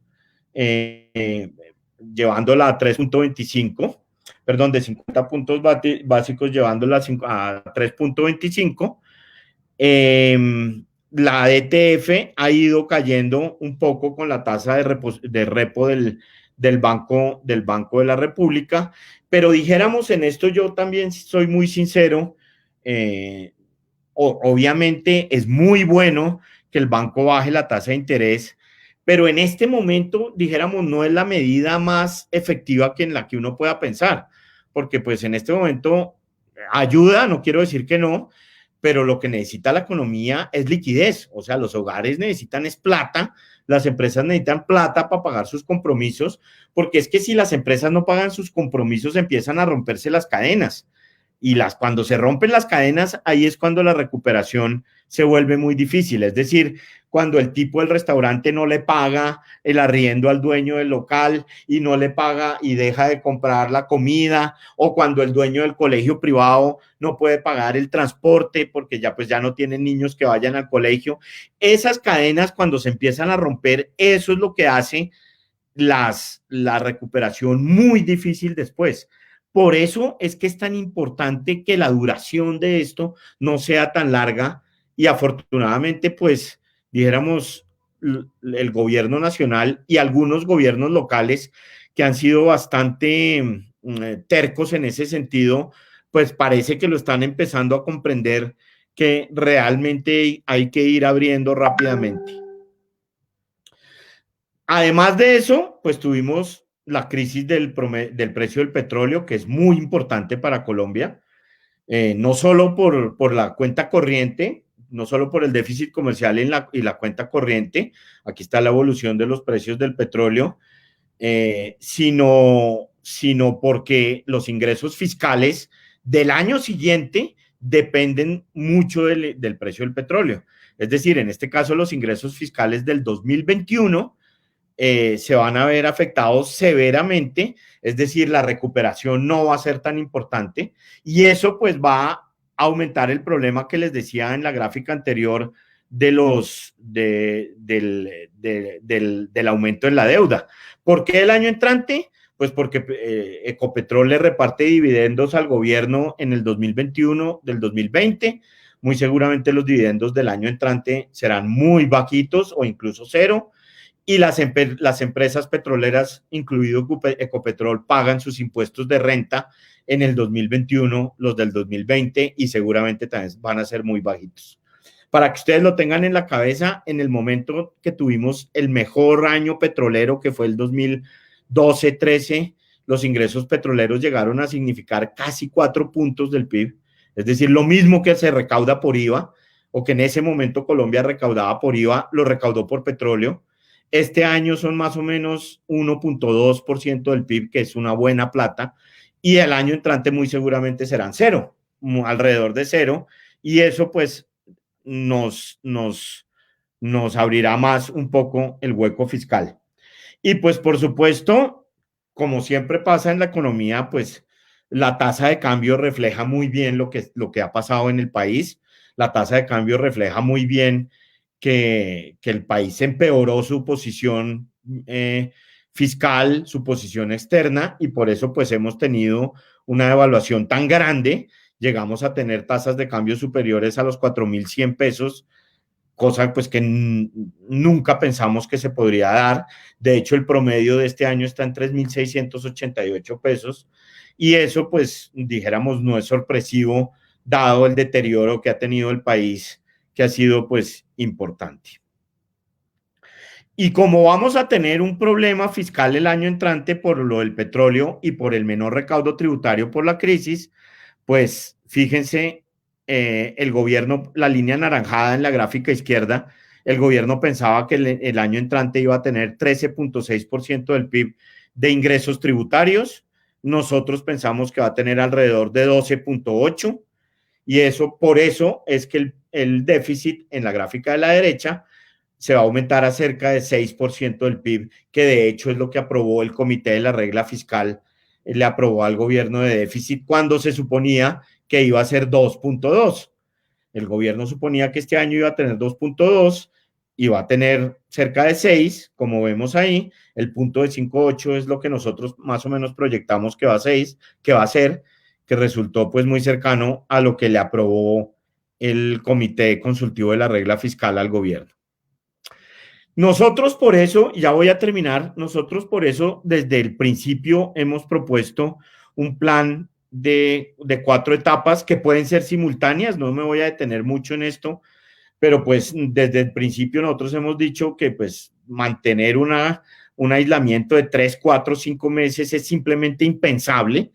llevándola a 3.25, perdón, de 50 puntos básicos, llevándola a 3.25. La ETF ha ido cayendo un poco con la tasa de repo del Banco de la República, pero dijéramos en esto, yo también soy muy sincero, obviamente es muy bueno que el banco baje la tasa de interés, pero en este momento, dijéramos, no es la medida más efectiva que en la que uno pueda pensar, porque pues en este momento ayuda, no quiero decir que no, pero lo que necesita la economía es liquidez, o sea, los hogares necesitan es plata, las empresas necesitan plata para pagar sus compromisos, porque es que si las empresas no pagan sus compromisos empiezan a romperse las cadenas, y cuando se rompen las cadenas, ahí es cuando la recuperación se vuelve muy difícil, es decir, cuando el tipo del restaurante no le paga el arriendo al dueño del local y no le paga y deja de comprar la comida, o cuando el dueño del colegio privado no puede pagar el transporte porque ya no tienen niños que vayan al colegio. Esas cadenas cuando se empiezan a romper, eso es lo que hace la recuperación muy difícil después. Por eso es que es tan importante que la duración de esto no sea tan larga, y afortunadamente, pues, dijéramos, el gobierno nacional y algunos gobiernos locales que han sido bastante tercos en ese sentido, pues parece que lo están empezando a comprender, que realmente hay que ir abriendo rápidamente. Además de eso, pues tuvimos la crisis del precio del petróleo, que es muy importante para Colombia, no solo por la cuenta corriente, no solo por el déficit comercial y la cuenta corriente, aquí está la evolución de los precios del petróleo, sino porque los ingresos fiscales del año siguiente dependen mucho del precio del petróleo. Es decir, en este caso, los ingresos fiscales del 2021 se van a ver afectados severamente, es decir, la recuperación no va a ser tan importante, y eso pues va a aumentar el problema que les decía en la gráfica anterior del aumento en la deuda. ¿Por qué el año entrante? Pues porque Ecopetrol le reparte dividendos al gobierno en el 2021 del 2020. Muy seguramente los dividendos del año entrante serán muy bajitos o incluso cero. Y las empresas petroleras, incluido Ecopetrol, pagan sus impuestos de renta en el 2021, los del 2020, y seguramente también van a ser muy bajitos. Para que ustedes lo tengan en la cabeza, en el momento que tuvimos el mejor año petrolero, que fue el 2012-13, los ingresos petroleros llegaron a significar casi 4 puntos del PIB, es decir, lo mismo que se recauda por IVA, o que en ese momento Colombia recaudaba por IVA, lo recaudó por petróleo. Este año son más o menos 1.2% del PIB, que es una buena plata, y el año entrante muy seguramente serán cero, alrededor de cero, y eso pues nos abrirá más un poco el hueco fiscal. Y pues por supuesto, como siempre pasa en la economía, pues la tasa de cambio refleja muy bien lo que ha pasado en el país. La tasa de cambio refleja muy bien que el país empeoró su posición fiscal, su posición externa, y por eso pues hemos tenido una devaluación tan grande. Llegamos a tener tasas de cambio superiores a los 4.100 pesos, cosa pues que nunca pensamos que se podría dar. De hecho, el promedio de este año está en 3.688 pesos, y eso pues dijéramos no es sorpresivo dado el deterioro que ha tenido el país, que ha sido pues importante. Y como vamos a tener un problema fiscal el año entrante por lo del petróleo y por el menor recaudo tributario por la crisis, pues fíjense, el gobierno, la línea anaranjada en la gráfica izquierda, el gobierno pensaba que el año entrante iba a tener 13.6% del PIB de ingresos tributarios. Nosotros pensamos que va a tener alrededor de 12.8%, y eso, por eso es que el déficit en la gráfica de la derecha se va a aumentar a cerca de 6% del PIB, que de hecho es lo que aprobó el Comité de la Regla Fiscal, le aprobó al gobierno de déficit cuando se suponía que iba a ser 2.2. El gobierno suponía que este año iba a tener 2.2, iba a tener cerca de 6, como vemos ahí. El punto de 5.8 es lo que nosotros más o menos proyectamos que va a ser, que resultó pues muy cercano a lo que le aprobó el Comité Consultivo de la Regla Fiscal al gobierno. Nosotros por eso, ya voy a terminar, nosotros por eso desde el principio hemos propuesto un plan de 4 etapas que pueden ser simultáneas. No me voy a detener mucho en esto, pero pues desde el principio nosotros hemos dicho que pues mantener un aislamiento de 3, 4, 5 meses es simplemente impensable.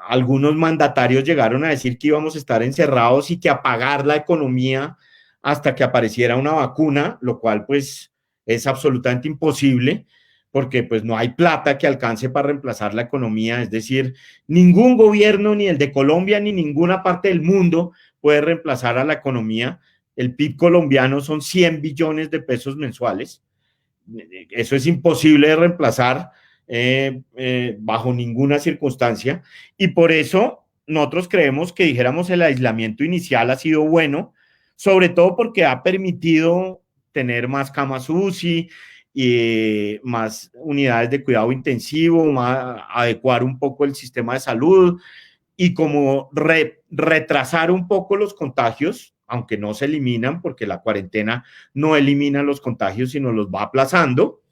Algunos mandatarios llegaron a decir que íbamos a estar encerrados y que apagar la economía hasta que apareciera una vacuna, lo cual pues es absolutamente imposible, porque pues no hay plata que alcance para reemplazar la economía. Es decir, ningún gobierno, ni el de Colombia, ni ninguna parte del mundo puede reemplazar a la economía. El PIB colombiano son 100 billones de pesos mensuales. Eso es imposible de reemplazar bajo ninguna circunstancia, y por eso nosotros creemos que dijéramos el aislamiento inicial ha sido bueno, sobre todo porque ha permitido tener más camas UCI y más unidades de cuidado intensivo, adecuar un poco el sistema de salud y como retrasar un poco los contagios, aunque no se eliminan porque la cuarentena no elimina los contagios, sino los va aplazando.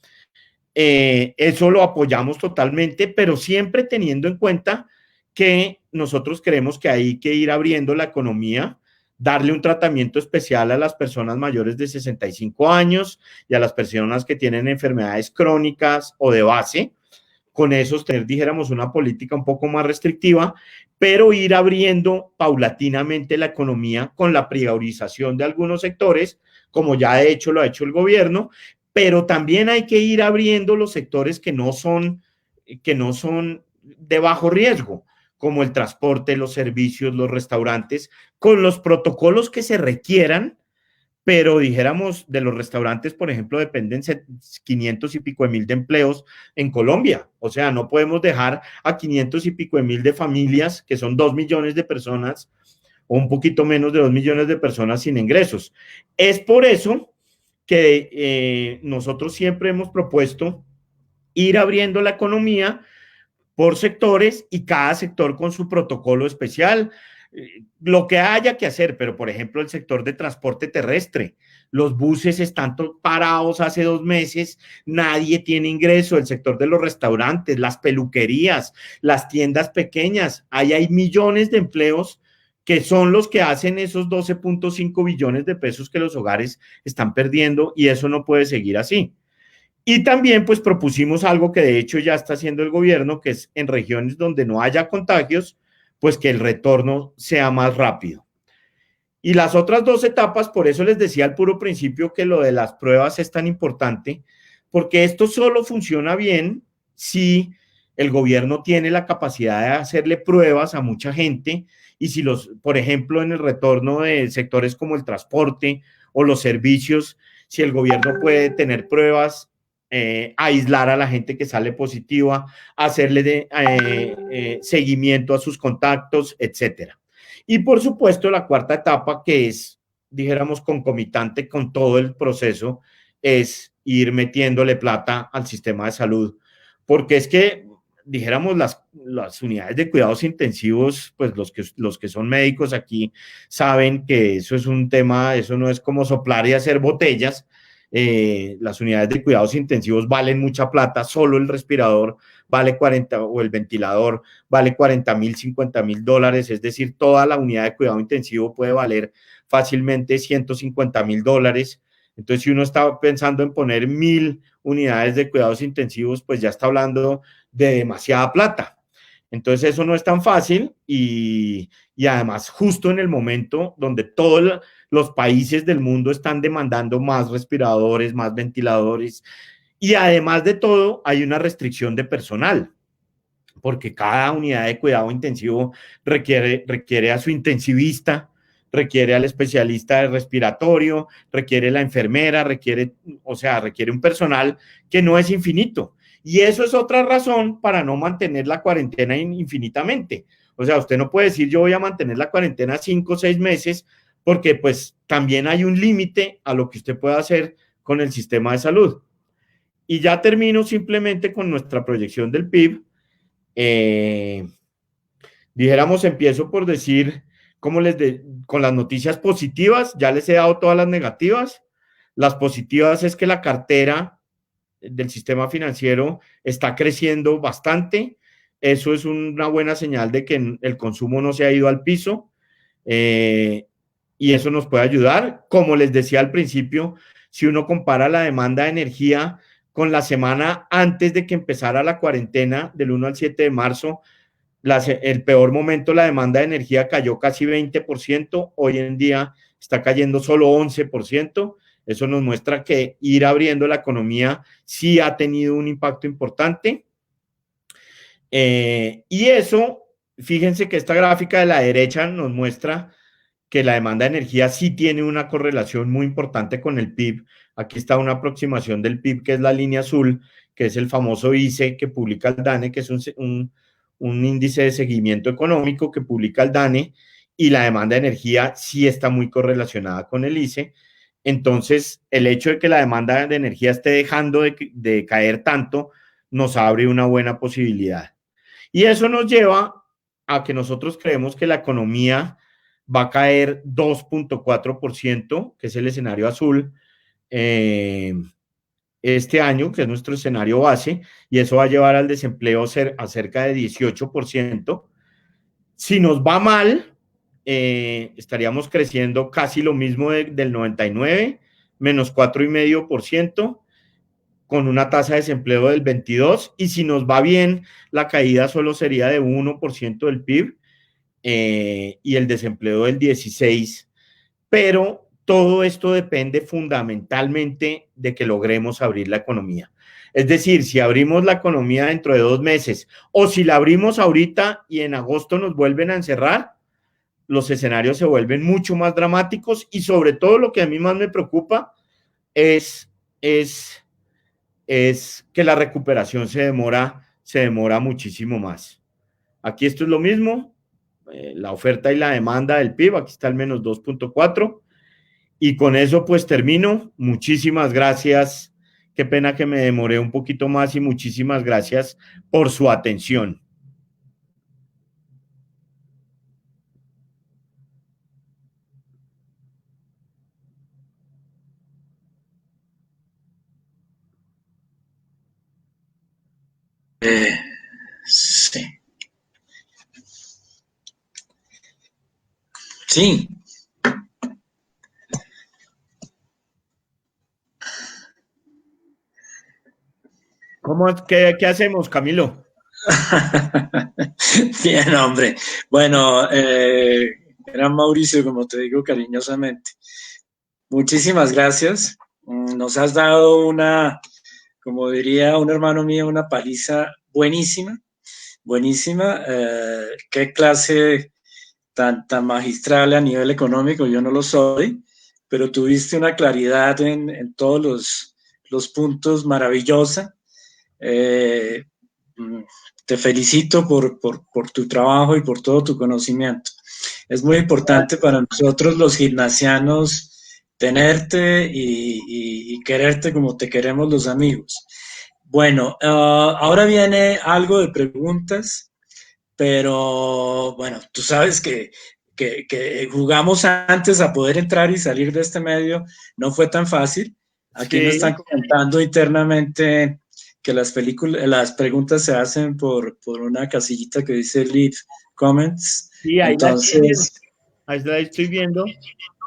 Eso lo apoyamos totalmente, pero siempre teniendo en cuenta que nosotros creemos que hay que ir abriendo la economía, darle un tratamiento especial a las personas mayores de 65 años y a las personas que tienen enfermedades crónicas o de base. Con esos tener, dijéramos, una política un poco más restrictiva, pero ir abriendo paulatinamente la economía con la priorización de algunos sectores, como ya de hecho lo ha hecho el gobierno, pero también hay que ir abriendo los sectores que no son de bajo riesgo, como el transporte, los servicios, los restaurantes, con los protocolos que se requieran. Pero dijéramos, de los restaurantes, por ejemplo, dependen 500 y pico de mil de empleos en Colombia. O sea, no podemos dejar a 500 y pico de mil de familias, que son 2 millones de personas, o un poquito menos de 2 millones de personas sin ingresos. Es por eso que nosotros siempre hemos propuesto ir abriendo la economía por sectores y cada sector con su protocolo especial, lo que haya que hacer, pero por ejemplo el sector de transporte terrestre, los buses están parados hace 2 meses, nadie tiene ingreso, el sector de los restaurantes, las peluquerías, las tiendas pequeñas, ahí hay millones de empleos que son los que hacen esos 12.5 billones de pesos que los hogares están perdiendo y eso no puede seguir así. Y también pues propusimos algo que de hecho ya está haciendo el gobierno, que es en regiones donde no haya contagios, pues que el retorno sea más rápido. Y las otras dos etapas, por eso les decía al puro principio que lo de las pruebas es tan importante, porque esto solo funciona bien si el gobierno tiene la capacidad de hacerle pruebas a mucha gente y si los, por ejemplo, en el retorno de sectores como el transporte o los servicios, si el gobierno puede tener pruebas, aislar a la gente que sale positiva, hacerle seguimiento a sus contactos, etcétera. Y por supuesto, la cuarta etapa, que es, dijéramos, concomitante con todo el proceso, es ir metiéndole plata al sistema de salud. Porque es que, dijéramos, las unidades de cuidados intensivos, pues los que son médicos aquí saben que eso es un tema, eso no es como soplar y hacer botellas. Las unidades de cuidados intensivos valen mucha plata, solo el respirador vale 40 o el ventilador vale 40.000, 50.000 dólares, es decir, toda la unidad de cuidado intensivo puede valer fácilmente 150.000 dólares. Entonces, si uno está pensando en poner 1.000 unidades de cuidados intensivos, pues ya está hablando de demasiada plata. Entonces, eso no es tan fácil y además justo en el momento donde todos los países del mundo están demandando más respiradores, más ventiladores y además de todo hay una restricción de personal porque cada unidad de cuidado intensivo requiere a su intensivista, requiere al especialista de respiratorio, requiere la enfermera, requiere un personal que no es infinito. Y eso es otra razón para no mantener la cuarentena infinitamente. O sea, usted no puede decir yo voy a mantener la cuarentena 5 o 6 meses porque pues también hay un límite a lo que usted puede hacer con el sistema de salud. Y ya termino simplemente con nuestra proyección del PIB. Eh, Dijéramos, empiezo por decir, con las noticias positivas, ya les he dado todas las negativas. Las positivas es que la cartera del sistema financiero está creciendo bastante. Eso es una buena señal de que el consumo no se ha ido al piso y eso nos puede ayudar. Como les decía al principio, si uno compara la demanda de energía con la semana antes de que empezara la cuarentena del 1 al 7 de marzo, el peor momento, la demanda de energía cayó casi 20%, hoy en día está cayendo solo 11%. Eso nos muestra que ir abriendo la economía sí ha tenido un impacto importante. Y eso, fíjense que esta gráfica de la derecha nos muestra que la demanda de energía sí tiene una correlación muy importante con el PIB. Aquí está una aproximación del PIB, que es la línea azul, que es el famoso ICE que publica el DANE, que es un índice de seguimiento económico que publica el DANE, y la demanda de energía sí está muy correlacionada con el ICE. Entonces, el hecho de que la demanda de energía esté dejando de caer tanto nos abre una buena posibilidad. Y eso nos lleva a que nosotros creemos que la economía va a caer 2.4%, que es el escenario azul, este año, que es nuestro escenario base, y eso va a llevar al desempleo a cerca de 18%. Si nos va mal, estaríamos creciendo casi lo mismo del 99, menos 4,5%, con una tasa de desempleo del 22%, y si nos va bien, la caída solo sería de 1% del PIB y el desempleo del 16%, pero todo esto depende fundamentalmente de que logremos abrir la economía. Es decir, si abrimos la economía dentro de 2 meses o si la abrimos ahorita y en agosto nos vuelven a encerrar, los escenarios se vuelven mucho más dramáticos y sobre todo lo que a mí más me preocupa es, es, es que la recuperación se demora muchísimo más. Aquí esto es lo mismo. la oferta y la demanda del PIB, aquí está el menos 2.4. Y con eso pues termino. Muchísimas gracias. Qué pena que me demoré un poquito más y muchísimas gracias por su atención. Sí. Sí. ¿Qué hacemos, Camilo? Bien, hombre. Bueno, gran Mauricio, como te digo cariñosamente, muchísimas gracias. Nos has dado una, como diría un hermano mío, una paliza buenísima, buenísima. Qué clase tan magistral a nivel económico, yo no lo soy, pero tuviste una claridad en todos los puntos maravillosa. Eh, mm, Te felicito por tu trabajo y por todo tu conocimiento. Es muy importante para nosotros los gimnasianos tenerte y quererte como te queremos los amigos. Bueno, ahora viene algo de preguntas, pero bueno, tú sabes que jugamos antes a poder entrar y salir de este medio, no fue tan fácil. Aquí me están Sí, comentando internamente que las preguntas se hacen por una casillita que dice Leave Comments. sí, ahí la tienes. Entonces, Ahí la estoy viendo.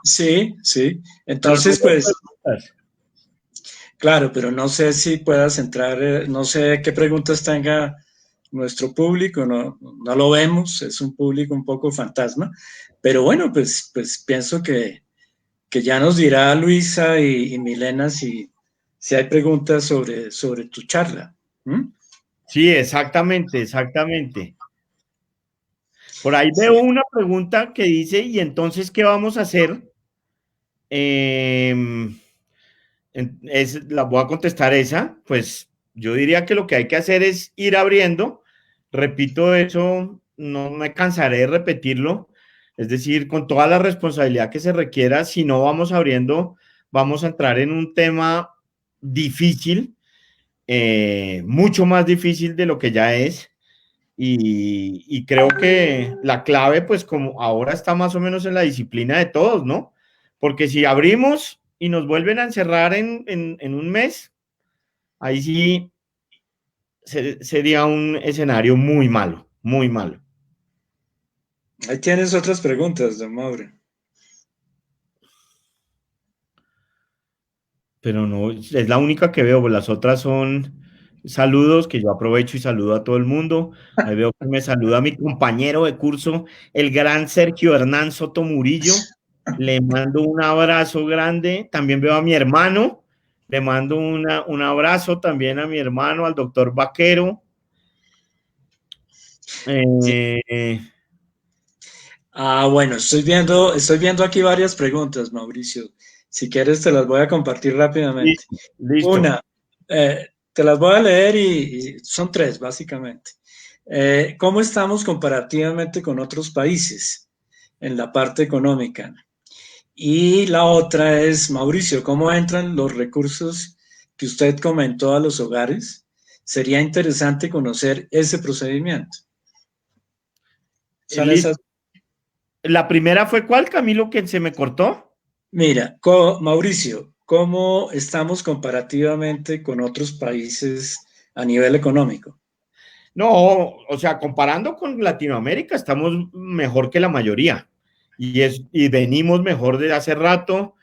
sí, sí. Pero no Entonces, veo pues, preguntas. claro, pero no sé si puedas entrar, no sé qué preguntas tenga nuestro público, no lo vemos, es un público un poco fantasma, pero bueno, pues pienso que ya nos dirá Luisa y Milena si hay preguntas sobre tu charla. ¿Mm? Sí, exactamente, exactamente. Por ahí veo Sí. una pregunta que dice, ¿y entonces qué vamos a hacer? La voy a contestar esa, pues yo diría que lo que hay que hacer es ir abriendo, repito eso, no me cansaré de repetirlo, es decir, con toda la responsabilidad que se requiera, si no vamos abriendo, vamos a entrar en un tema difícil, mucho más difícil de lo que ya es, y creo que la clave, pues como ahora está más o menos en la disciplina de todos, ¿no? Porque si abrimos y nos vuelven a encerrar en un mes, ahí sí sería un escenario muy malo, muy malo. Ahí tienes otras preguntas, don Mauro. Pero no, es la única que veo, pues las otras son saludos que yo aprovecho y saludo a todo el mundo. Ahí veo que me saluda mi compañero de curso, el gran Sergio Hernán Soto Murillo. Le mando un abrazo grande. También veo a mi hermano. Le mando un abrazo también a mi hermano, al doctor Vaquero. Sí. Eh, Bueno, estoy viendo aquí varias preguntas, Mauricio. Si quieres, te las voy a compartir rápidamente. listo, listo. Una, te las voy a leer y son tres, básicamente. ¿Cómo estamos comparativamente con otros países en la parte económica? Y la otra es, Mauricio, ¿cómo entran los recursos que usted comentó a los hogares? Sería interesante conocer ese procedimiento. Son Listo. esas. La primera fue ¿cuál, Camilo, que se me cortó? Mira, Mauricio, ¿cómo estamos comparativamente con otros países a nivel económico? No, o sea, comparando con Latinoamérica, estamos mejor que la mayoría y venimos mejor desde hace rato.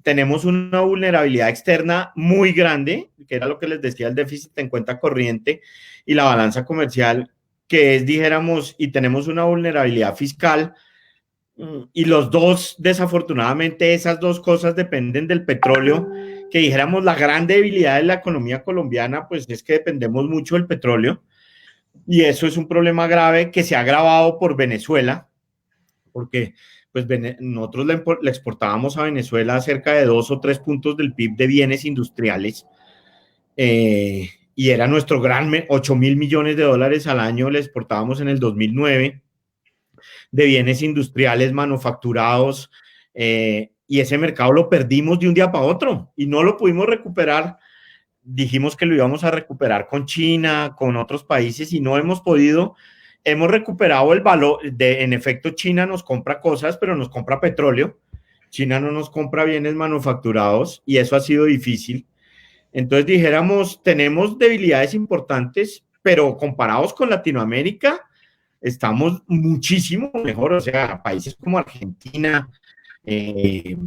Tenemos una vulnerabilidad externa muy grande, que era lo que les decía, el déficit en cuenta corriente y la balanza comercial, que es, dijéramos, y tenemos una vulnerabilidad fiscal. Y los dos, desafortunadamente, esas dos cosas dependen del petróleo, que dijéramos la gran debilidad de la economía colombiana, pues es que dependemos mucho del petróleo. Y eso es un problema grave que se ha agravado por Venezuela, porque pues nosotros le exportábamos a Venezuela cerca de 2 o 3 puntos del PIB de bienes industriales, y era nuestro gran 8.000 millones de dólares al año, le exportábamos en el 2009. de bienes industriales manufacturados, y ese mercado lo perdimos de un día para otro y no lo pudimos recuperar. Dijimos que lo íbamos a recuperar con China, con otros países, y no hemos podido. Hemos recuperado el valor, en efecto China nos compra cosas, pero nos compra petróleo. China no nos compra bienes manufacturados y eso ha sido difícil. Entonces dijéramos, tenemos debilidades importantes, pero comparados con Latinoamérica, estamos muchísimo mejor. O sea, países como Argentina, eh,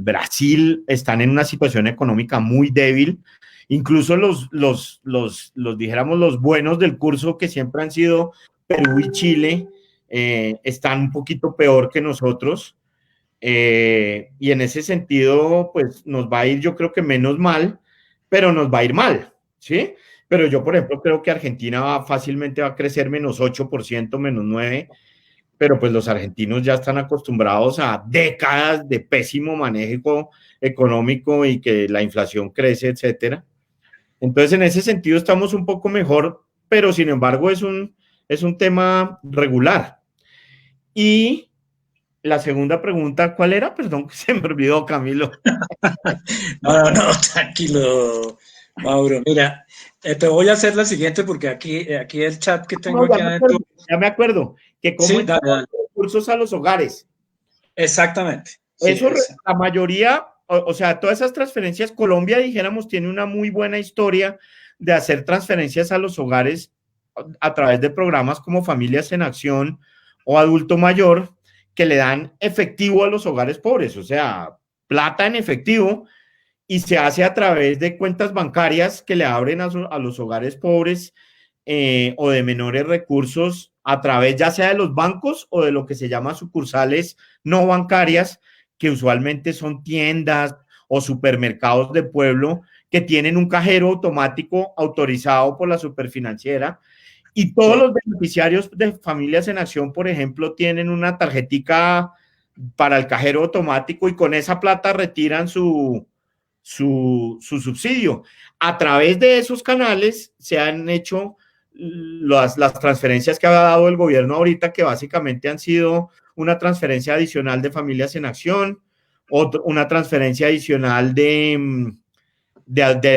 Brasil están en una situación económica muy débil. Incluso dijéramos, los buenos del curso, que siempre han sido Perú y Chile, están un poquito peor que nosotros. Y en ese sentido, pues nos va a ir, yo creo que menos mal, pero nos va a ir mal, ¿sí? Pero yo, por ejemplo, creo que Argentina fácilmente va a crecer -8%, -9%, pero pues los argentinos ya están acostumbrados a décadas de pésimo manejo económico y que la inflación crece, etcétera. Entonces, en ese sentido estamos un poco mejor, pero sin embargo es un tema regular. Y la segunda pregunta, ¿cuál era? Perdón, que se me olvidó, Camilo. No, tranquilo, Mauro. Mira, te voy a hacer la siguiente porque aquí el chat que tengo aquí adentro. Ya me acuerdo, que cómo sí, dale. Recursos a los hogares. Exactamente. Eso, la mayoría, o sea, todas esas transferencias, Colombia, dijéramos, tiene una muy buena historia de hacer transferencias a los hogares a través de programas como Familias en Acción o Adulto Mayor, que le dan efectivo a los hogares pobres, o sea, plata en efectivo, y se hace a través de cuentas bancarias que le abren a los hogares pobres, o de menores recursos, a través ya sea de los bancos o de lo que se llama sucursales no bancarias, que usualmente son tiendas o supermercados de pueblo que tienen un cajero automático autorizado por la superfinanciera, y todos los beneficiarios de Familias en Acción, por ejemplo, tienen una tarjetica para el cajero automático y con esa plata retiran su subsidio. A través de esos canales se han hecho las transferencias que ha dado el gobierno ahorita, que básicamente han sido una transferencia adicional de Familias en Acción, una transferencia adicional de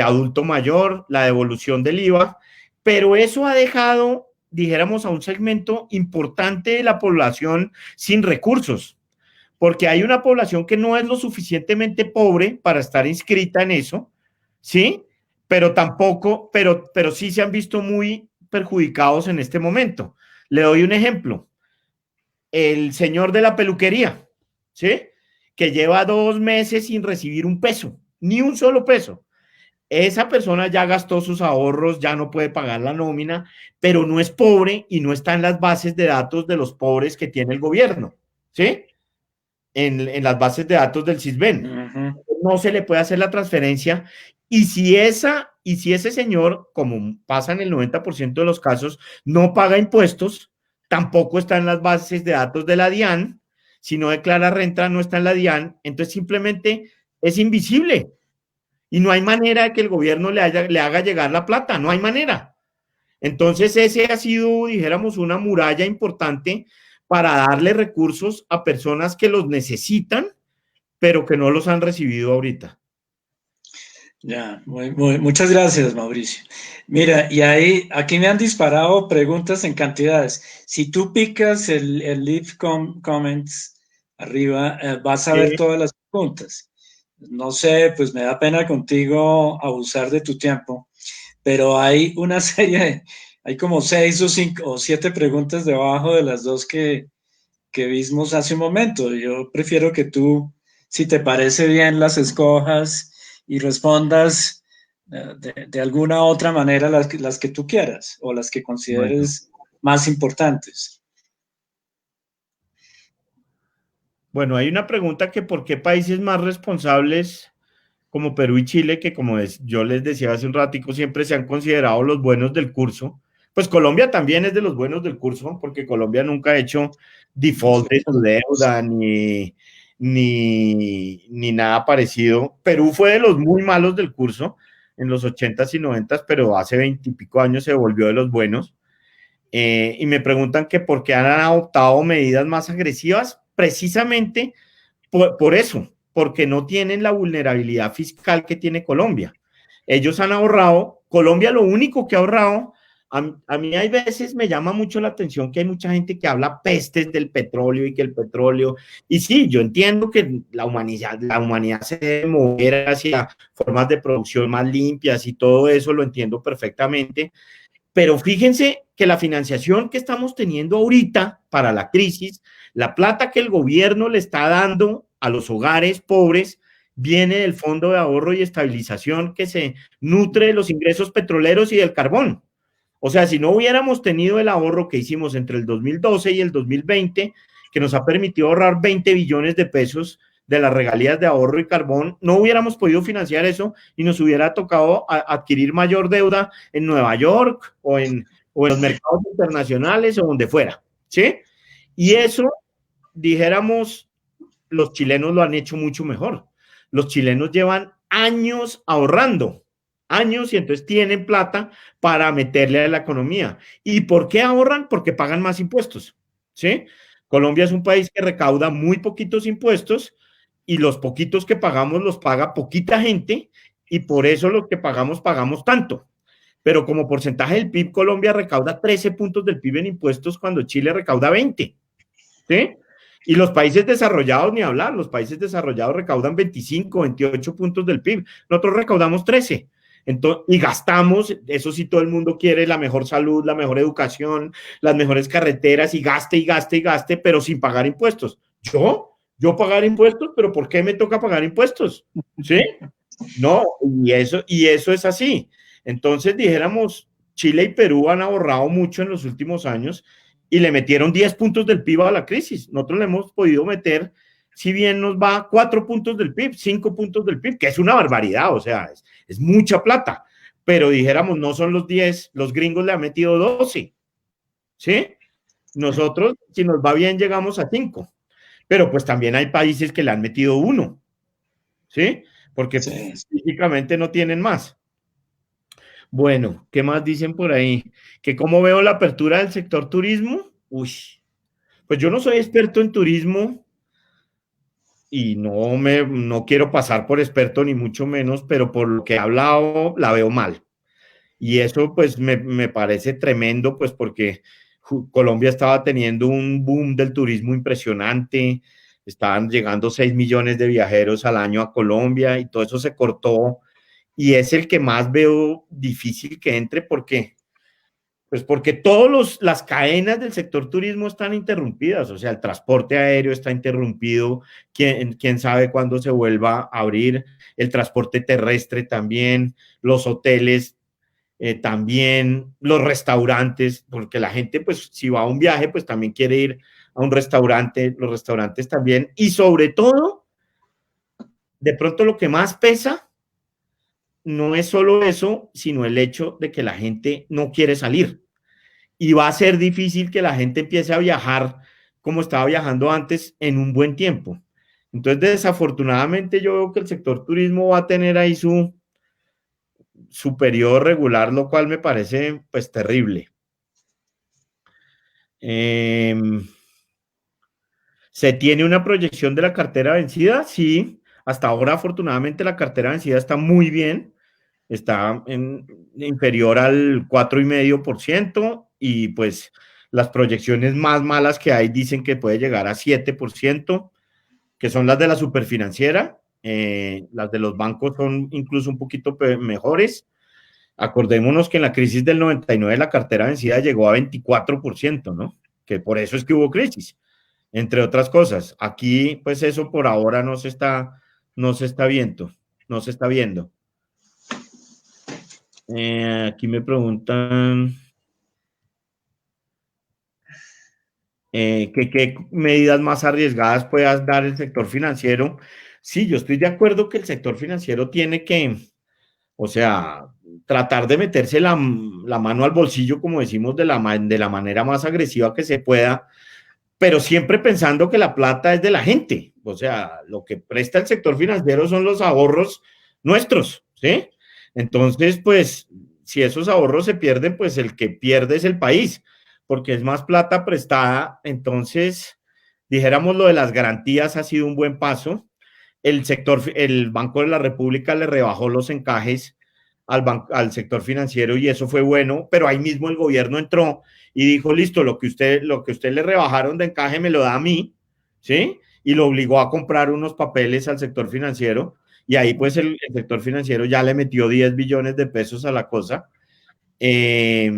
adulto mayor, la devolución del IVA, pero eso ha dejado, dijéramos, a un segmento importante de la población sin recursos, porque hay una población que no es lo suficientemente pobre para estar inscrita en eso, ¿sí? Pero tampoco, pero sí se han visto muy perjudicados en este momento. Le doy un ejemplo. El señor de la peluquería, ¿sí? Que lleva 2 meses sin recibir un peso, ni un solo peso. Esa persona ya gastó sus ahorros, ya no puede pagar la nómina, pero no es pobre y no está en las bases de datos de los pobres que tiene el gobierno, ¿sí? En las bases de datos del CISBEN. No se le puede hacer la transferencia. Y si ese señor, como pasa en el 90% de los casos, no paga impuestos, tampoco está en las bases de datos de la DIAN. Si no declara renta, no está en la DIAN. Entonces simplemente es invisible. Y no hay manera de que el gobierno le haga llegar la plata. No hay manera. Entonces ese ha sido, dijéramos, una muralla importante para darle recursos a personas que los necesitan, pero que no los han recibido ahorita. Ya, muchas gracias, Mauricio. Mira, y aquí me han disparado preguntas en cantidades. Si tú picas el leave comments arriba, vas a ver todas las preguntas. No sé, pues me da pena contigo abusar de tu tiempo, pero hay una serie, hay como 6 o 5 o 7 preguntas debajo de las dos que vimos hace un momento. Yo prefiero que tú, si te parece bien, las escojas y respondas de alguna otra manera las que tú quieras o las que consideres más importantes. Bueno, hay una pregunta que ¿por qué países más responsables como Perú y Chile, que como yo les decía hace un ratico, siempre se han considerado los buenos del curso? Pues Colombia también es de los buenos del curso, porque Colombia nunca ha hecho default de su deuda ni nada parecido. Perú fue de los muy malos del curso en los 80s y 90s, pero hace 20 y pico años se volvió de los buenos. Y me preguntan que por qué han adoptado medidas más agresivas, precisamente por eso, porque no tienen la vulnerabilidad fiscal que tiene Colombia. Ellos han ahorrado, Colombia lo único que ha ahorrado, a mí hay veces me llama mucho la atención que hay mucha gente que habla pestes del petróleo y que el petróleo, y sí, yo entiendo que la humanidad se debe mover hacia formas de producción más limpias y todo eso lo entiendo perfectamente, pero fíjense que la financiación que estamos teniendo ahorita para la crisis, la plata que el gobierno le está dando a los hogares pobres, viene del Fondo de Ahorro y Estabilización que se nutre de los ingresos petroleros y del carbón. O sea, si no hubiéramos tenido el ahorro que hicimos entre el 2012 y el 2020, que nos ha permitido ahorrar 20 billones de pesos de las regalías de ahorro y carbón, no hubiéramos podido financiar eso y nos hubiera tocado adquirir mayor deuda en Nueva York o en los mercados internacionales o donde fuera, ¿sí? Y eso, dijéramos, los chilenos lo han hecho mucho mejor. Los chilenos llevan años ahorrando, años, y entonces tienen plata para meterle a la economía. ¿Y por qué ahorran? Porque pagan más impuestos, ¿sí? Colombia es un país que recauda muy poquitos impuestos y los poquitos que pagamos los paga poquita gente y por eso los que pagamos tanto. Pero como porcentaje del PIB, Colombia recauda 13 puntos del PIB en impuestos cuando Chile recauda 20, ¿sí? Y los países desarrollados, ni hablar, los países desarrollados recaudan 25, 28 puntos del PIB. Nosotros recaudamos 13. Entonces, y gastamos, eso sí, todo el mundo quiere la mejor salud, la mejor educación, las mejores carreteras y gaste y gaste y gaste, pero sin pagar impuestos. Yo pagar impuestos, pero ¿por qué me toca pagar impuestos? ¿Sí? No, y eso es así. Entonces, dijéramos, Chile y Perú han ahorrado mucho en los últimos años y le metieron 10 puntos del PIB a la crisis. Nosotros le hemos podido meter, si bien nos va 4 puntos del PIB, 5 puntos del PIB, que es una barbaridad, o sea, es mucha plata. Pero dijéramos, no son los 10, los gringos le han metido 12, ¿sí? Nosotros, si nos va bien, llegamos a 5. Pero pues también hay países que le han metido 1, ¿sí? Porque sí, físicamente no tienen más. Bueno, ¿qué más dicen por ahí? Que cómo veo la apertura del sector turismo. Uy, pues yo no soy experto en turismo y no quiero pasar por experto ni mucho menos, pero por lo que he hablado la veo mal. Y eso pues me parece tremendo, pues porque Colombia estaba teniendo un boom del turismo impresionante, estaban llegando 6 millones de viajeros al año a Colombia y todo eso se cortó y es el que más veo difícil que entre porque todas las cadenas del sector turismo están interrumpidas, o sea, el transporte aéreo está interrumpido, quién sabe cuándo se vuelva a abrir, el transporte terrestre también, los hoteles también, los restaurantes, porque la gente, pues, si va a un viaje, pues también quiere ir a un restaurante, los restaurantes también, y sobre todo, de pronto lo que más pesa no es solo eso, sino el hecho de que la gente no quiere salir. Y va a ser difícil que la gente empiece a viajar como estaba viajando antes en un buen tiempo. Entonces, desafortunadamente, yo veo que el sector turismo va a tener ahí su periodo regular, lo cual me parece, pues, terrible. ¿Se tiene una proyección de la cartera vencida? Sí, hasta ahora, afortunadamente, la cartera vencida está muy bien. Está inferior al 4,5% y pues las proyecciones más malas que hay dicen que puede llegar a 7%, que son las de la superfinanciera, las de los bancos son incluso un poquito mejores. Acordémonos que en la crisis del 99 la cartera vencida llegó a 24%, ¿no? Que por eso es que hubo crisis, entre otras cosas. Aquí pues eso por ahora no se está viendo. Aquí me preguntan qué medidas más arriesgadas puedas dar el sector financiero. Sí, yo estoy de acuerdo que el sector financiero tiene que, o sea, tratar de meterse la mano al bolsillo, como decimos, de la manera más agresiva que se pueda, pero siempre pensando que la plata es de la gente. O sea, lo que presta el sector financiero son los ahorros nuestros, ¿sí? Entonces, pues, si esos ahorros se pierden, pues el que pierde es el país, porque es más plata prestada. Entonces, dijéramos, lo de las garantías ha sido un buen paso. El Banco de la República le rebajó los encajes al sector financiero y eso fue bueno, pero ahí mismo el gobierno entró y dijo, listo, lo que usted le rebajaron de encaje me lo da a mí, ¿sí? Y lo obligó a comprar unos papeles al sector financiero y ahí pues el sector financiero ya le metió 10 billones de pesos a la cosa. Eh,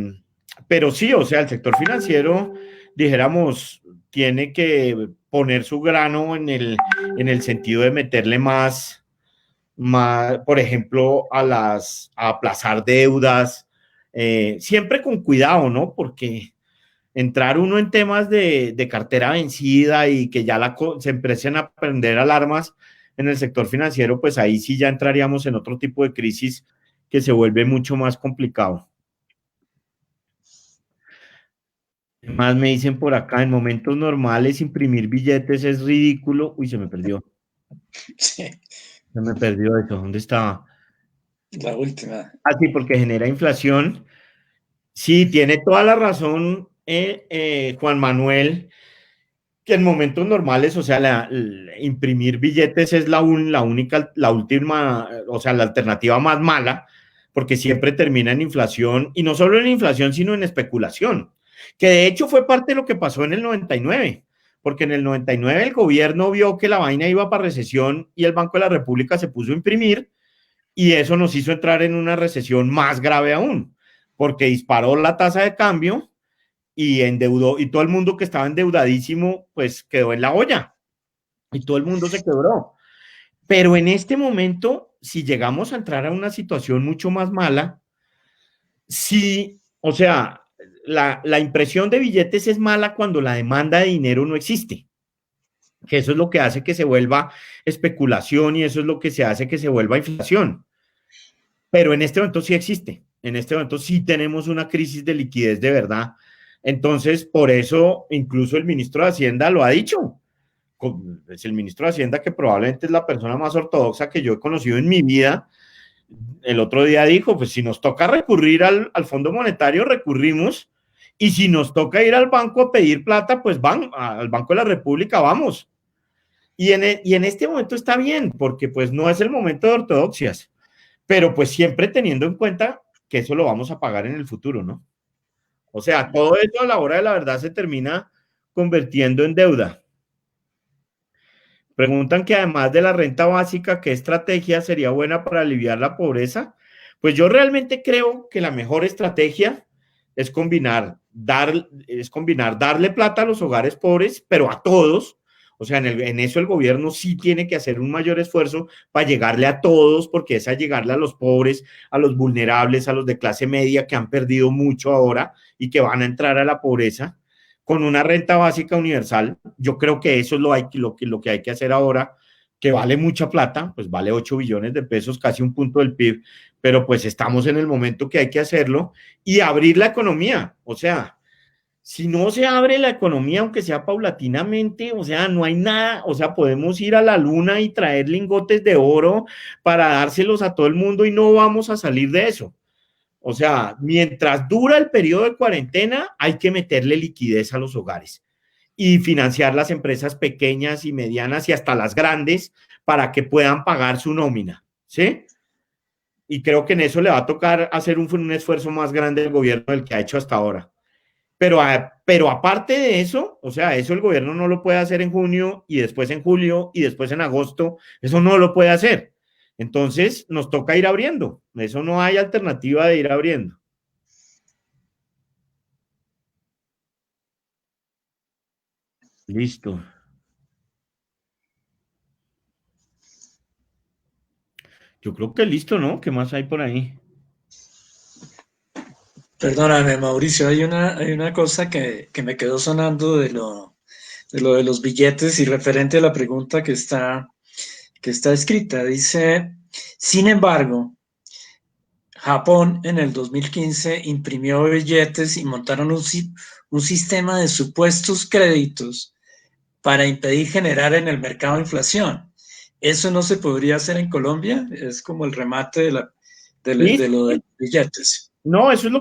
pero sí, o sea, el sector financiero, dijéramos, tiene que poner su grano en el sentido de meterle más, por ejemplo, a aplazar deudas, siempre con cuidado, ¿no? Porque entrar uno en temas de cartera vencida y que ya se empiecen a prender alarmas en el sector financiero, pues ahí sí ya entraríamos en otro tipo de crisis que se vuelve mucho más complicado. Más me dicen por acá, en momentos normales imprimir billetes es ridículo. Uy, se me perdió. Sí, Se me perdió eso. ¿Dónde estaba? la última. Ah, sí, porque genera inflación. Sí, tiene toda la razón, Juan Manuel, que en momentos normales, o sea, imprimir billetes es la única, la última, o sea, la alternativa más mala, porque siempre termina en inflación, y no solo en inflación, sino en especulación, que de hecho fue parte de lo que pasó en el 99, porque en el 99 el gobierno vio que la vaina iba para recesión y el Banco de la República se puso a imprimir, y eso nos hizo entrar en una recesión más grave aún, porque disparó la tasa de cambio y endeudó, y todo el mundo que estaba endeudadísimo, pues quedó en la olla y todo el mundo se quebró. Pero en este momento, si llegamos a entrar a una situación mucho más mala, sí, o sea, la impresión de billetes es mala cuando la demanda de dinero no existe, que eso es lo que hace que se vuelva especulación y eso es lo que se hace que se vuelva inflación. Pero en este momento sí existe, en este momento sí tenemos una crisis de liquidez de verdad. Entonces, por eso incluso el ministro de Hacienda lo ha dicho. Es el ministro de Hacienda que probablemente es la persona más ortodoxa que yo he conocido en mi vida. El otro día dijo, pues si nos toca recurrir al Fondo Monetario, recurrimos. Y si nos toca ir al banco a pedir plata, pues van al Banco de la República, vamos. Y en este momento está bien, porque pues no es el momento de ortodoxias, pero pues siempre teniendo en cuenta que eso lo vamos a pagar en el futuro, ¿no? O sea, todo eso a la hora de la verdad se termina convirtiendo en deuda. Preguntan que además de la renta básica, ¿qué estrategia sería buena para aliviar la pobreza? Pues yo realmente creo que la mejor estrategia es combinar darle plata a los hogares pobres, pero a todos. O sea, en eso el gobierno sí tiene que hacer un mayor esfuerzo para llegarle a todos, porque es a llegarle a los pobres, a los vulnerables, a los de clase media que han perdido mucho ahora y que van a entrar a la pobreza con una renta básica universal. Yo creo que eso es lo que hay que hacer ahora, que vale mucha plata, pues vale 8 billones de pesos, casi un punto del PIB, pero pues estamos en el momento que hay que hacerlo y abrir la economía. O sea, si no se abre la economía, aunque sea paulatinamente, o sea, no hay nada, o sea, podemos ir a la luna y traer lingotes de oro para dárselos a todo el mundo y no vamos a salir de eso. O sea, mientras dura el periodo de cuarentena, hay que meterle liquidez a los hogares y financiar las empresas pequeñas y medianas y hasta las grandes para que puedan pagar su nómina, ¿sí? Y creo que en eso le va a tocar hacer un esfuerzo más grande el gobierno del que ha hecho hasta ahora. Pero aparte de eso, o sea, eso el gobierno no lo puede hacer en junio y después en julio y después en agosto, eso no lo puede hacer. Entonces nos toca ir abriendo, eso no hay alternativa de ir abriendo. Listo. Yo creo que listo, ¿no? ¿Qué más hay por ahí? Perdóname, Mauricio, hay una cosa que me quedó sonando de lo de los billetes y referente a la pregunta que está escrita. Dice, sin embargo, Japón en el 2015 imprimió billetes y montaron un sistema de supuestos créditos para impedir generar en el mercado inflación. ¿Eso no se podría hacer en Colombia? Es como el remate Sí, de lo de sí, los billetes. No, eso es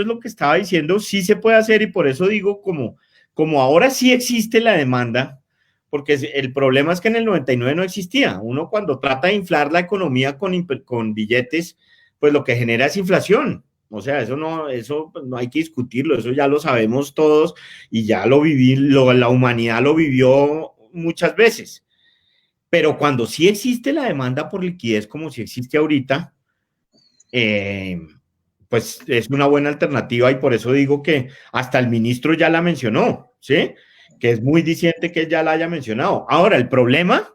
lo que estaba diciendo, sí se puede hacer y por eso digo, como ahora sí existe la demanda, porque el problema es que en el 99 no existía. Uno cuando trata de inflar la economía con billetes, pues lo que genera es inflación. O sea, eso no hay que discutirlo, eso ya lo sabemos todos y ya la humanidad lo vivió muchas veces. Pero cuando sí existe la demanda por liquidez, como si existe ahorita, eh, pues es una buena alternativa y por eso digo que hasta el ministro ya la mencionó, ¿sí? Que es muy diciente que ya la haya mencionado. Ahora, el problema,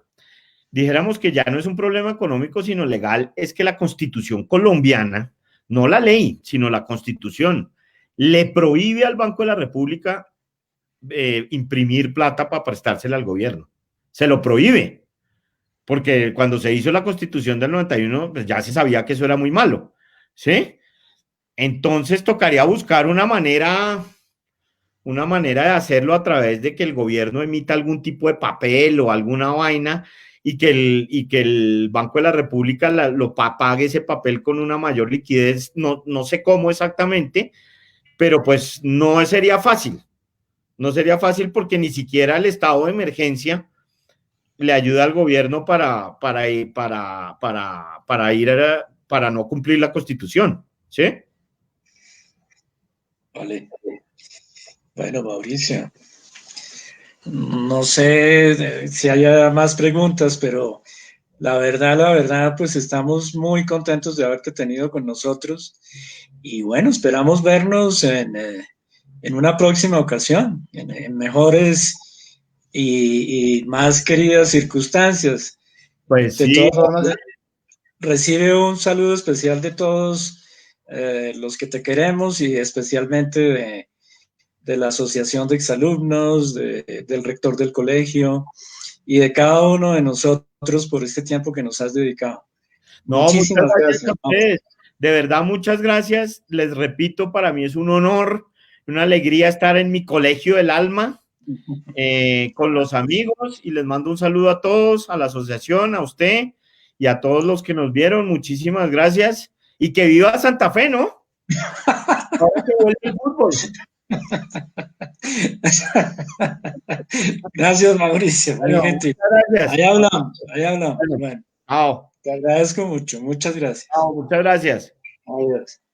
dijéramos que ya no es un problema económico, sino legal, es que la Constitución colombiana, no la ley, sino la Constitución, le prohíbe al Banco de la República imprimir plata para prestársela al gobierno. Se lo prohíbe, porque cuando se hizo la Constitución del 91, pues ya se sabía que eso era muy malo, ¿sí? Entonces tocaría buscar una manera de hacerlo a través de que el gobierno emita algún tipo de papel o alguna vaina y que el Banco de la República pague ese papel con una mayor liquidez. No, no sé cómo exactamente, pero pues no sería fácil. No sería fácil porque ni siquiera el estado de emergencia le ayuda al gobierno para no cumplir la Constitución, ¿sí? Vale. Bueno, Mauricio, no sé si haya más preguntas, pero la verdad, pues estamos muy contentos de haberte tenido con nosotros y bueno, esperamos vernos en una próxima ocasión, en mejores y más queridas circunstancias. Pues De sí, todas formas, recibe un saludo especial de todos los que te queremos y especialmente de la Asociación de Exalumnos, del rector del colegio y de cada uno de nosotros por este tiempo que nos has dedicado. no, muchas Muchísimas gracias a gracias. ustedes. De verdad, muchas gracias. Les repito, para mí es un honor, una alegría estar en mi colegio del alma con los amigos y les mando un saludo a todos, a la asociación, a usted y a todos los que nos vieron. Muchísimas gracias y que viva Santa Fe, ¿no? Ahora que vuelve el fútbol. Gracias, Mauricio, muy Bueno, gentil. muchas gracias. Ahí hablamos, ahí hablamos. Bueno, Bueno, chao. te agradezco mucho, muchas gracias. Chao, muchas gracias. Adiós.